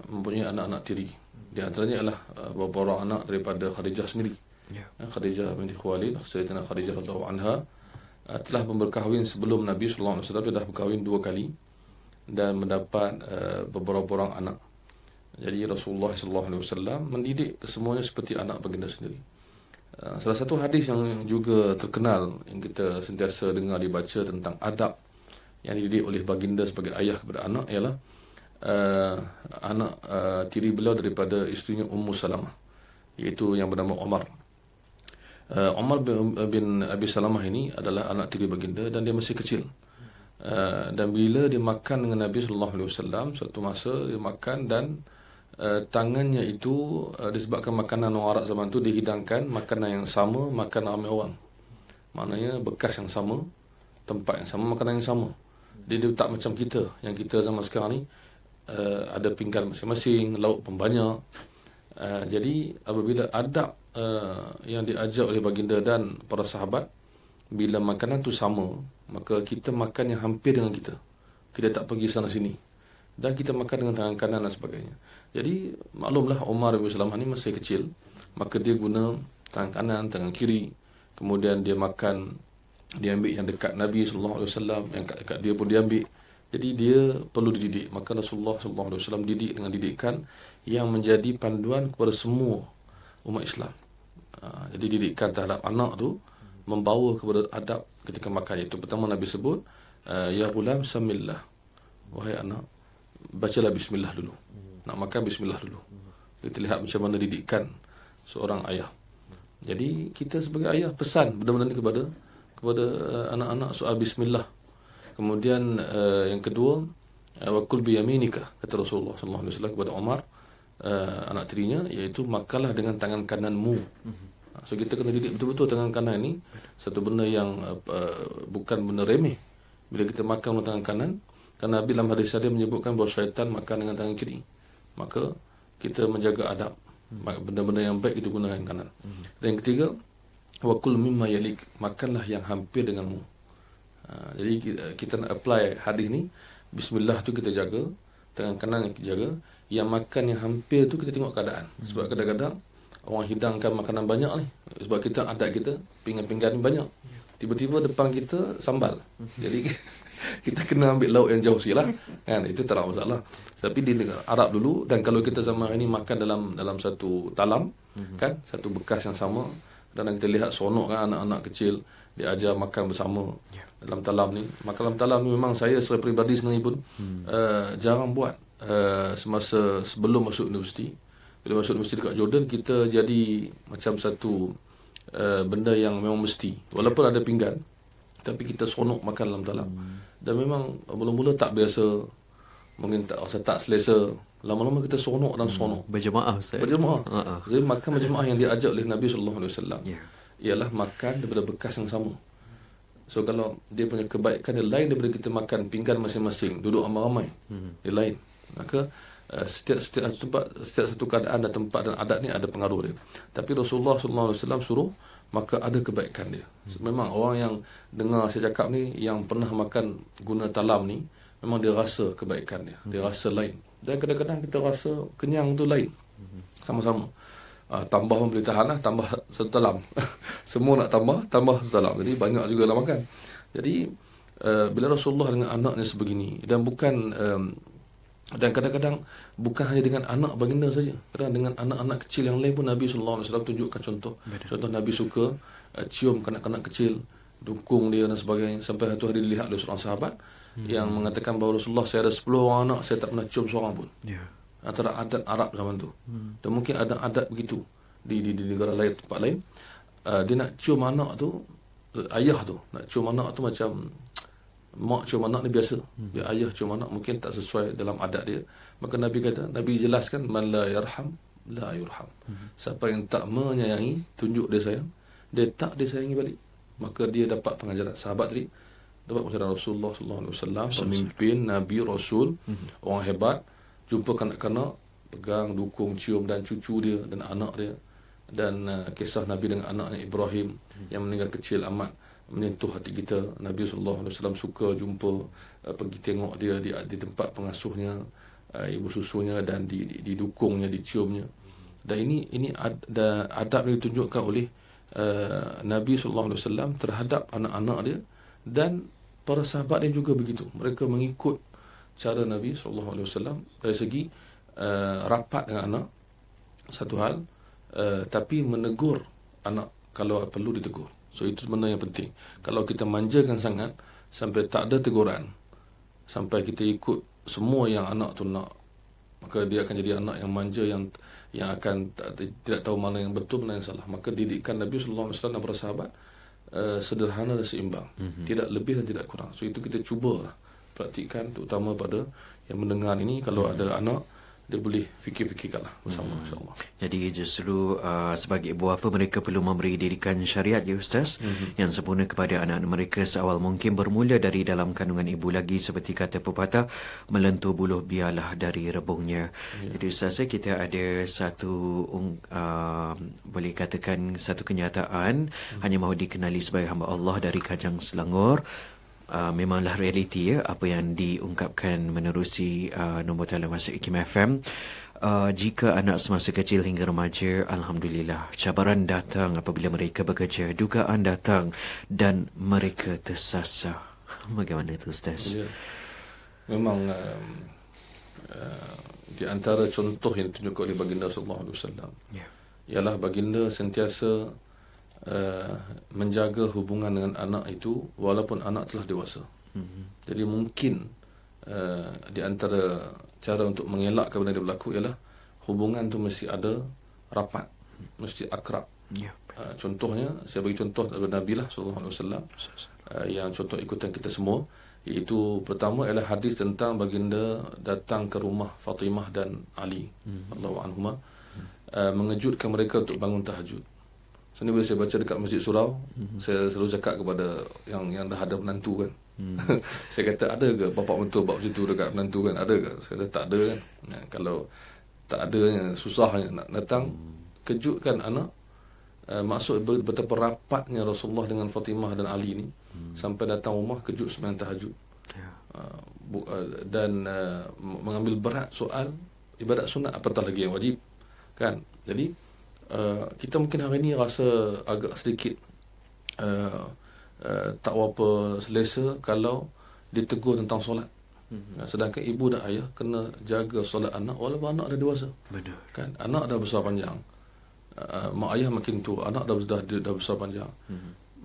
mempunyai anak-anak tiri. Di antaranya adalah beberapa orang anak daripada Khadijah sendiri. Khadijah binti Khuwailid, Sayyidatina Khadijah radhiyallahu anha, telah berkahwin sebelum Nabi SAW. Dia dah berkahwin 2 kali dan mendapat beberapa orang anak. Jadi Rasulullah SAW mendidik semuanya seperti anak baginda sendiri. Salah satu hadis yang juga terkenal yang kita sentiasa dengar dibaca tentang adab yang dididik oleh baginda sebagai ayah kepada anak ialah anak tiri beliau daripada isterinya Ummu Salamah, iaitu yang bernama Umar. Umar bin Abi Salamah ini adalah anak tiri baginda dan dia masih kecil. Dan bila dia makan dengan Nabi SAW, suatu masa dia makan dan tangannya itu disebabkan makanan orang Arab zaman tu dihidangkan makanan yang sama, makan ramai orang. Maknanya bekas yang sama, tempat yang sama, makanan yang sama. Dia tak macam kita, yang kita zaman sekarang ni ada pinggan masing-masing, lauk pun banyak. Jadi apabila adab yang diajar oleh baginda dan para sahabat, bila makanan tu sama, maka kita makan yang hampir dengan kita. Kita tak pergi sana sini. Dan kita makan dengan tangan kanan dan sebagainya. Jadi maklumlah Umar bin Salamah ni masih kecil, maka dia guna tangan kanan, tangan kiri. Kemudian dia makan, dia ambil yang dekat Nabi SAW, yang dekat dia pun dia ambil. Jadi dia perlu dididik. Maka Rasulullah SAW didik dengan didikan yang menjadi panduan kepada semua umat Islam. Jadi didikan terhadap anak tu membawa kepada adab ketika makan. Itu pertama Nabi sebut, ya ghulam samillah, wahai anak, bacalah bismillah dulu. Nak makan bismillah dulu. Kita lihat macam mana didikan seorang ayah. Jadi kita sebagai ayah pesan benda-benda ni kepada anak-anak soal bismillah. Kemudian yang kedua, wa kul bi yaminika, kata Rasulullah sallallahu alaihi wasallam kepada Umar, anak tirinya, iaitu makanlah dengan tangan kananmu. So kita kena didik betul-betul tangan kanan ni satu benda yang bukan benda remeh. Bila kita makan dengan tangan kanan, kerana Nabi dalam hadis dia menyebutkan bahawa syaitan makan dengan tangan kiri. Maka kita menjaga adab. Benda-benda yang baik kita gunakan kanan. Dan yang ketiga, wa kul mimma yalik, makanlah yang hampir denganmu. Jadi kita nak apply hadis ni, bismillah tu kita jaga, tangan kanan yang kita jaga, yang makan yang hampir tu kita tengok keadaan. Sebab kadang-kadang orang hidangkan makanan banyak ni. Sebab kita adat kita pinggan-pinggan ni banyak. Tiba-tiba depan kita sambal. Jadi kita kena ambil lauk yang jauh sikit lah. Kan? Itu tak ada masalah. Tapi di negara Arab dulu, dan kalau kita zaman ini makan dalam satu talam, kan, satu bekas yang sama, dan kita lihat sonok kan anak-anak kecil diajar makan bersama dalam talam ni. Makan dalam talam ni memang saya secara peribadi sebenarnya pun jarang buat. Semasa sebelum masuk universiti. Bila masuk universiti dekat Jordan, kita jadi macam satu benda yang memang mesti. Walaupun ada pinggan, tapi kita seronok makan dalam talam. Dan memang mula-mula tak biasa, mungkin tak rasa tak selesa. Lama-lama kita seronok dan seronok. Berjemaah Ustaz. Berjemaah. Jadi makan berjemaah yang diajar oleh Nabi SAW ialah makan daripada bekas yang sama. So kalau dia punya kebaikan dia lain daripada kita makan pinggan masing-masing, duduk ramai-ramai. Dia lain. Maka setiap tempat, setiap satu keadaan dan tempat dan adat ni ada pengaruh dia. Tapi Rasulullah SAW suruh, maka ada kebaikan dia. Memang orang yang dengar saya cakap ni, yang pernah makan guna talam ni, memang dia rasa kebaikan dia. Dia rasa lain. Dan kadang-kadang kita rasa kenyang tu lain. Sama-sama. tambah pun boleh tahan lah, tambah satu talam. Semua nak tambah satu talam. Jadi banyak juga lah makan. Jadi bila Rasulullah dengan anaknya sebegini, dan bukan dan kadang-kadang bukan hanya dengan anak baginda saja, kadang dengan anak-anak kecil yang lain pun Nabi SAW tunjukkan contoh. Contoh Nabi suka cium kanak-kanak kecil, dukung dia dan sebagainya. Sampai satu hari dilihat oleh seorang sahabat yang mengatakan bahawa Rasulullah, saya ada 10 orang anak, saya tak pernah cium seorang pun. Antara adat Arab zaman tu. Dan mungkin ada adat begitu di negara lain, tempat lain. Dia nak cium anak tu, ayah tu nak cium anak tu macam mak cium anak ni biasa. Dia ayah cium anak mungkin tak sesuai dalam adat dia. Maka Nabi kata, Nabi jelaskan, man la yarham la yurham. Siapa yang tak menyayangi, tunjuk dia sayang, dia tak disayangi balik. Maka dia dapat pengajaran sahabat tadi, dapat pengajaran Rasulullah SAW, pemimpin, Nabi, Rasul, orang hebat, jumpa kanak-kanak, pegang, dukung, cium, dan cucu dia dan anak dia. Dan kisah Nabi dengan anaknya Ibrahim yang meninggal kecil amat menyentuh hati kita. Nabi SAW suka jumpa, pergi tengok dia di tempat pengasuhnya, ibu susunya, dan didukungnya, diciumnya. Dan ini adab yang ditunjukkan oleh Nabi SAW terhadap anak-anak dia, dan para sahabat dia juga begitu. Mereka mengikut cara Nabi SAW dari segi rapat dengan anak, satu hal, tapi menegur anak kalau perlu ditegur. So itu sebenarnya yang penting. Kalau kita manjakan sangat sampai tak ada teguran, sampai kita ikut semua yang anak tu nak, maka dia akan jadi anak yang manja, yang akan tidak tahu mana yang betul, mana yang salah. Maka didikan Nabi SAW dan para sahabat sederhana dan seimbang, tidak lebih dan tidak kurang. So itu kita cubalah praktikkan, terutama pada yang mendengar ini. Kalau ada anak, dia boleh fikir-fikirkanlah bersama, insyaAllah. Jadi justru sebagai ibu bapa, mereka perlu memberi didikan syariat, ya Ustaz, yang sempurna kepada anak-anak mereka seawal mungkin, bermula dari dalam kandungan ibu lagi. Seperti kata pepatah, melentur buluh biarlah dari rebungnya. Jadi Ustaz, kita ada satu boleh katakan satu kenyataan, hanya mahu dikenali sebagai hamba Allah dari Kajang Selangor. Memanglah realiti, ya, apa yang diungkapkan menerusi nombor talian WhatsApp IKIM FM. Jika anak semasa kecil hingga remaja, Alhamdulillah, cabaran datang apabila mereka bekerja, dugaan datang dan mereka tersasar. Bagaimana itu, Ustaz? Ya. Memang di antara contoh yang ditunjukkan oleh baginda sallallahu alaihi wasallam, ialah baginda sentiasa menjaga hubungan dengan anak itu walaupun anak telah dewasa. Jadi mungkin di antara cara untuk mengelakkan benda yang berlaku ialah hubungan tu mesti ada rapat, mesti akrab. Contohnya, saya bagi contoh daripada Nabi lah sallallahu alaihi wasallam, yang contoh ikutan kita semua, iaitu pertama ialah hadis tentang baginda datang ke rumah Fatimah dan Ali radhiyallahu anhuma, mengejutkan mereka untuk bangun tahajud. So ni bila saya baca dekat Masjid Surau, saya selalu cakap kepada yang dah ada menantu kan. Saya kata, ada ke bapak mentua buat macam tu dekat menantu kan? Ada ke? Saya kata tak ada kan. Kalau tak ada, susahnya nak datang kejutkan anak. Maksud betapa rapatnya Rasulullah dengan Fatimah dan Ali ni, sampai datang rumah kejut sembahyang tahajud. Dan mengambil berat soal ibadat sunat, apatah lagi yang wajib kan. Jadi kita mungkin hari ni rasa agak sedikit tak berapa selesa kalau ditegur tentang solat. Sedangkan ibu dan ayah kena jaga solat anak walaupun anak dah dewasa. Benar. Kan, anak dah besar panjang. Mak ayah makin tua, anak dah besar panjang.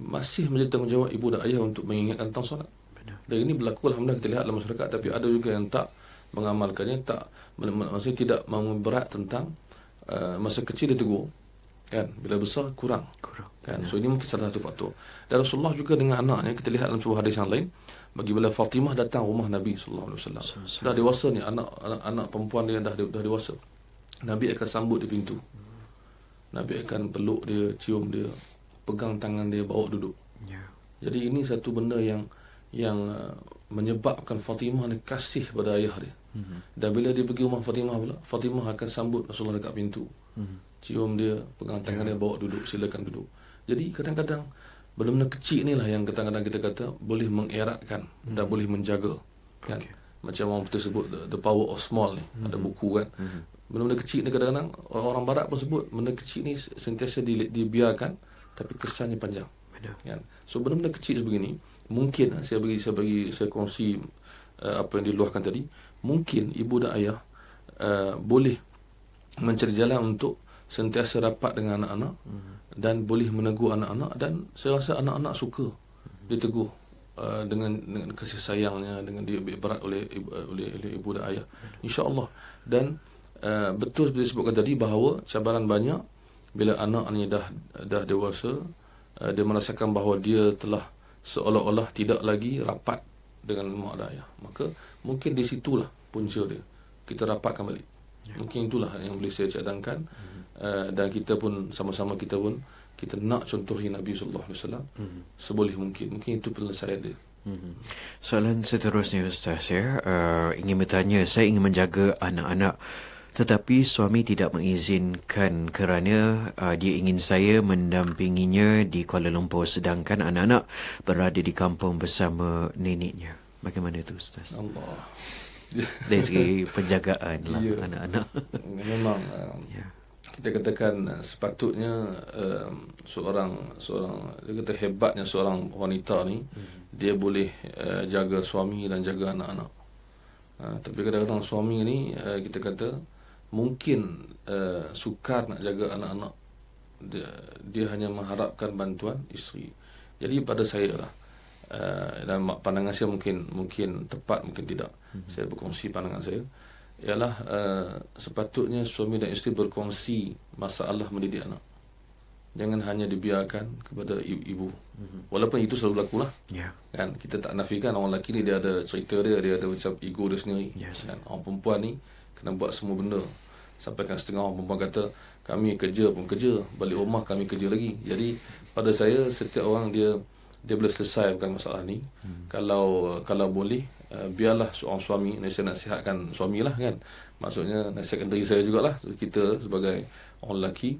Masih menjadi tanggungjawab ibu dan ayah untuk mengingatkan tentang solat. Benar. Dan ini berlaku, alhamdulillah, kita lihat dalam masyarakat. Tapi ada juga yang tak mengamalkannya, maksudnya tidak memberat tentang masa kecil dia tegur kan, bila besar kurang kan. So ini mungkin salah satu faktor. Dan Rasulullah juga dengan anaknya, kita lihat dalam sebuah hadis yang lain, bagi bila Fatimah datang rumah Nabi sallallahu alaihi wasallam, dah dewasa ni, anak perempuan dia dah dewasa, Nabi akan sambut di pintu. Nabi akan peluk dia, cium dia, pegang tangan dia, bawa duduk. Jadi ini satu benda yang menyebabkan Fatimah ni kasih pada ayah dia. Dan bila dia pergi rumah Fatimah pula, Fatimah akan sambut Rasulullah dekat pintu, cium dia, pegang tangan dia, bawa duduk, silakan duduk. Jadi kadang-kadang benda-benda kecil ni lah yang kadang-kadang kita kata boleh mengeratkan dan boleh menjaga kan. Macam orang betul sebut the power of small ni. Ada buku kan, Benda-benda kecil ni kadang-kadang orang barat pun sebut benda kecil ni sentiasa dibiarkan tapi kesannya panjang. Benar. Kan? So benda-benda kecil sebegini mungkin saya kongsi apa yang diluahkan tadi, mungkin ibu dan ayah boleh mencari jalan untuk sentiasa rapat dengan anak-anak dan boleh menegur anak-anak, dan saya rasa anak-anak suka ditegur dengan kasih sayangnya, dengan dia berat oleh ibu dan ayah, insya-Allah. Dan betul seperti disebutkan tadi bahawa cabaran banyak bila anak ni dah dewasa, dia merasakan bahawa dia telah seolah-olah tidak lagi rapat dengan mak dan ayah, maka mungkin di situlah punca dia, kita rapatkan balik. Mungkin itulah yang boleh saya cadangkan. Dan kita pun sama-sama kita nak contohi Nabi sallallahu alaihi wasallam seboleh mungkin itu penyelesaian dia. Soalan seterusnya Ustaz, ya, ingin bertanya, saya ingin menjaga anak-anak tetapi suami tidak mengizinkan kerana dia ingin saya mendampinginya di Kuala Lumpur sedangkan anak-anak berada di kampung bersama neneknya. Bagaimana itu Ustaz? Allah. Dari segi penjagaan lah anak-anak. Memang kita katakan sepatutnya seorang dia kata hebatnya seorang wanita ni dia boleh jaga suami dan jaga anak-anak. Tapi kadang-kadang suami ni kita kata mungkin sukar nak jaga anak-anak, dia hanya mengharapkan bantuan isteri. Jadi pada saya lah, dan pandangan saya mungkin tepat, mungkin tidak. Saya berkongsi pandangan saya ialah sepatutnya suami dan isteri berkongsi masalah mendidik anak. Jangan hanya dibiarkan kepada ibu. Walaupun itu selalu berlaku lah. Kan? Kita tak nafikan orang lelaki ni dia ada cerita dia ada macam ego dia sendiri. Kan? Orang perempuan ni kena buat semua benda. Sampaikan setengah orang perempuan kata kami kerja pun kerja, balik rumah kami kerja lagi. Jadi pada saya setiap orang dia boleh selesaikan masalah ni. Kalau boleh biarlah seorang suami, saya nasihatkan suami lah kan. Maksudnya nasihatkan diri saya jugalah. Kita sebagai orang lelaki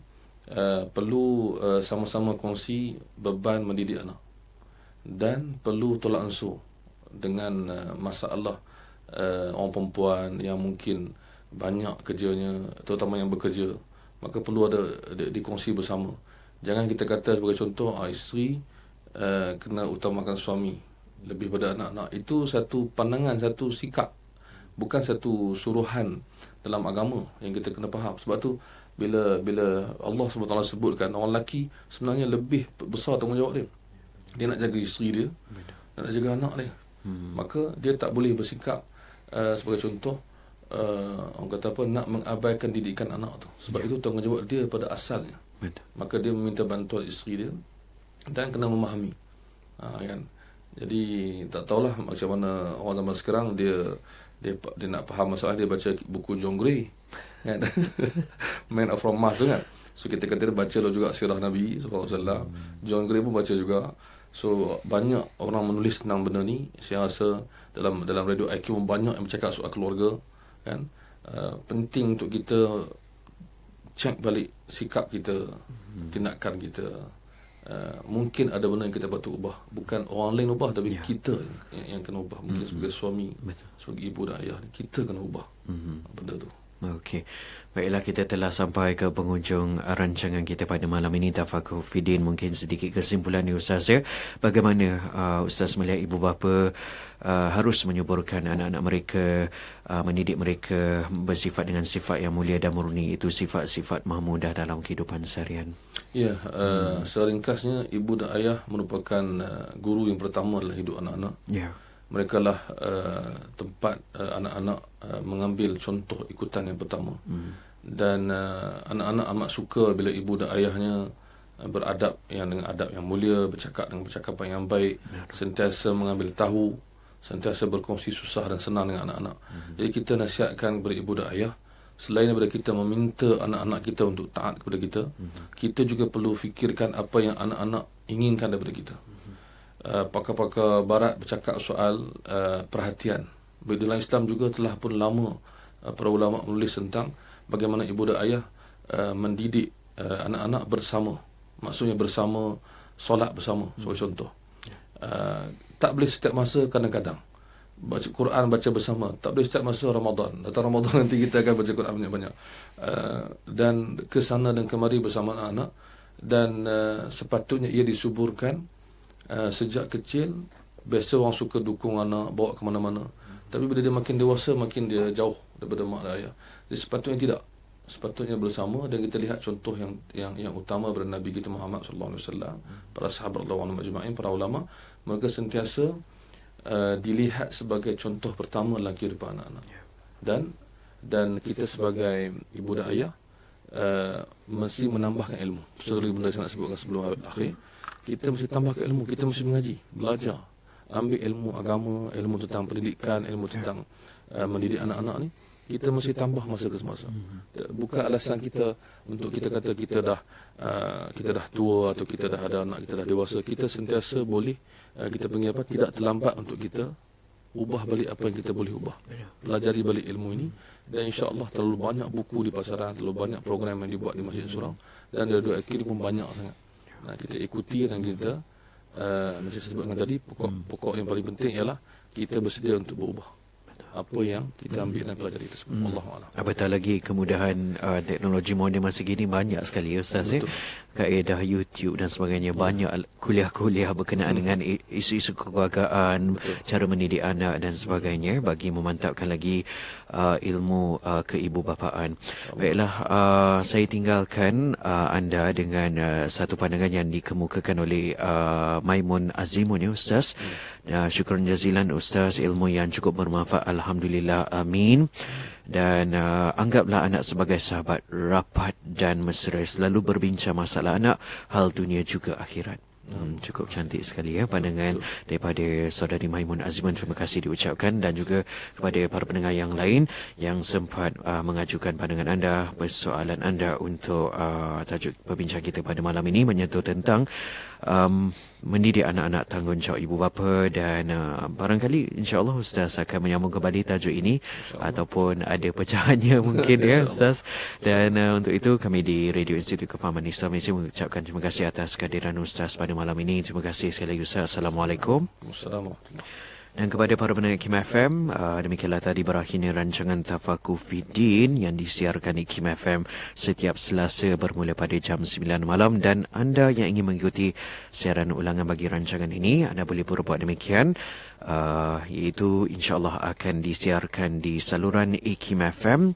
perlu sama-sama kongsi beban mendidik anak. Dan perlu tolak ansur dengan masalah orang perempuan yang mungkin banyak kerjanya, terutama yang bekerja. Maka perlu ada dikongsi bersama. Jangan kita kata sebagai contoh isteri kena utamakan suami lebih pada anak-anak. Itu satu pandangan, satu sikap, bukan satu suruhan dalam agama yang kita kena faham. Sebab tu bila Allah SWT sebutkan orang lelaki sebenarnya lebih besar tanggungjawab dia. Dia nak jaga isteri dia, nak jaga anak dia. Maka dia tak boleh bersikap sebagai contoh orang kata apa, nak mengabaikan didikan anak tu. Sebab itu tanggungjawab dia pada asalnya. Maka dia meminta bantuan isteri dia dan kena memahami. Kan? Jadi tak tahulah macam mana orang zaman sekarang dia nak faham masalah, dia baca buku John Gray kan. Man from Mars tu kan. So kita kata dia baca juga sirah Nabi sallallahu alaihi wasallam. John Gray pun baca juga. So banyak orang menulis tentang benda ni. Saya rasa dalam radio IQ pun banyak yang bercakap soal keluarga kan. Penting untuk kita cek balik sikap kita, tindakan kita. Mungkin ada benda yang kita patut ubah, bukan orang lain ubah, tapi kita yang kena ubah. Mungkin sebagai suami, sebagai ibu dan ayah, kita kena ubah benda tu. Okey. Baiklah, kita telah sampai ke penghujung rancangan kita pada malam ini. Tafaqquh Fiddin, mungkin sedikit kesimpulan ni Ustaz ya. Bagaimana Ustaz melihat ibu bapa harus menyuburkan anak-anak mereka, mendidik mereka bersifat dengan sifat yang mulia dan murni, itu sifat-sifat mahmudah dalam kehidupan seharian? Ya, seringkasnya ibu dan ayah merupakan guru yang pertama dalam hidup anak-anak. Ya. Mereka lah tempat anak-anak mengambil contoh ikutan yang pertama. Dan anak-anak amat suka bila ibu dan ayahnya beradab dengan adab yang mulia, bercakap dengan percakapan yang baik, sentiasa mengambil tahu, sentiasa berkongsi susah dan senang dengan anak-anak. Jadi kita nasihatkan kepada ibu dan ayah, selain daripada kita meminta anak-anak kita untuk taat kepada kita, kita juga perlu fikirkan apa yang anak-anak inginkan daripada kita. Pakar-pakar barat bercakap soal perhatian. Dalam Islam juga telah pun lama para ulama menulis tentang bagaimana ibu dan ayah mendidik anak-anak bersama. Maksudnya bersama, solat bersama sebagai contoh. Tak boleh setiap masa, kadang-kadang. baca Quran, baca bersama. Tak boleh setiap masa Ramadan. Datang Ramadan nanti kita akan baca Quran banyak-banyak. Dan ke sana dan kemari bersama anak-anak. Dan sepatutnya ia disuburkan sejak kecil. Biasa orang suka dukung anak, bawa ke mana-mana. Tapi bila dia makin dewasa, makin dia jauh daripada mak dan ayah. Jadi sepatutnya tidak. Sepatutnya bersama, dan kita lihat contoh yang utama daripada Nabi kita Muhammad sallallahu alaihi wasallam, para sahabat radhiyallahu anhum ajma'in, para ulama, mereka sentiasa dilihat sebagai contoh pertama dalam kehidupan anak-anak. Dan kita sebagai ibu dan ayah mesti menambahkan ilmu. Seperti benda saya nak sebutkan sebelum akhir, kita mesti tambahkan ilmu, kita mesti mengaji, belajar, ambil ilmu agama, ilmu tentang pendidikan, ilmu tentang mendidik anak-anak ni. Kita mesti tambah masa ke semasa. Bukan alasan kita untuk kita kata kita dah tua atau kita dah ada anak, kita dah dewasa. Kita sentiasa boleh, kita panggil apa, tidak terlambat untuk kita ubah balik apa yang kita boleh ubah. Pelajari balik ilmu ini, dan insya-Allah terlalu banyak buku di pasaran, terlalu banyak program yang dibuat di Masjid Surau, dan dua akhir pun banyak sangat. Nah, kita ikuti dan kita macam saya sebutkan tadi, pokok yang paling penting ialah kita bersedia untuk berubah apa yang kita ambil dan pelajari tersebut. Wallahu a'lam. Apatah lagi kemudahan teknologi moden masa kini banyak sekali Ustaz. Kaedah YouTube dan sebagainya. Banyak kuliah-kuliah berkenaan dengan isu-isu kekeluargaan, cara mendidik anak dan sebagainya bagi memantapkan lagi ilmu keibubapaan. Baiklah, saya tinggalkan anda dengan satu pandangan yang dikemukakan oleh Maimun Azimun ya Ustaz. Syukran jazilan Ustaz, ilmu yang cukup bermanfaat, alhamdulillah, amin. Dan anggaplah anak sebagai sahabat rapat dan mesra, selalu berbincang masalah anak, hal dunia juga akhirat. Cukup cantik sekali ya pandangan daripada saudari Maimun Azimun. Terima kasih diucapkan, dan juga kepada para pendengar yang lain yang sempat mengajukan pandangan anda, persoalan anda untuk tajuk perbincangan kita pada malam ini menyentuh tentang mendidik anak-anak, tanggungjawab ibu bapa, dan barangkali insya-Allah Ustaz akan menyambung kembali tajuk ini ataupun ada pecahannya mungkin ya Ustaz. Dan untuk itu kami di Radio Institut Kefahaman Islam Malaysia mengucapkan terima kasih atas kehadiran Ustaz pada malam ini. Terima kasih sekali lagi Ustaz. Assalamualaikum. Assalamualaikum. Dan kepada para pendengar Kim FM, demikianlah tadi berakhirnya rancangan Tafakuh Fiddin yang disiarkan di Kim FM setiap Selasa bermula pada jam 9 malam. Dan anda yang ingin mengikuti siaran ulangan bagi rancangan ini, anda boleh berbuat demikian, iaitu insya-Allah akan disiarkan di saluran Kim FM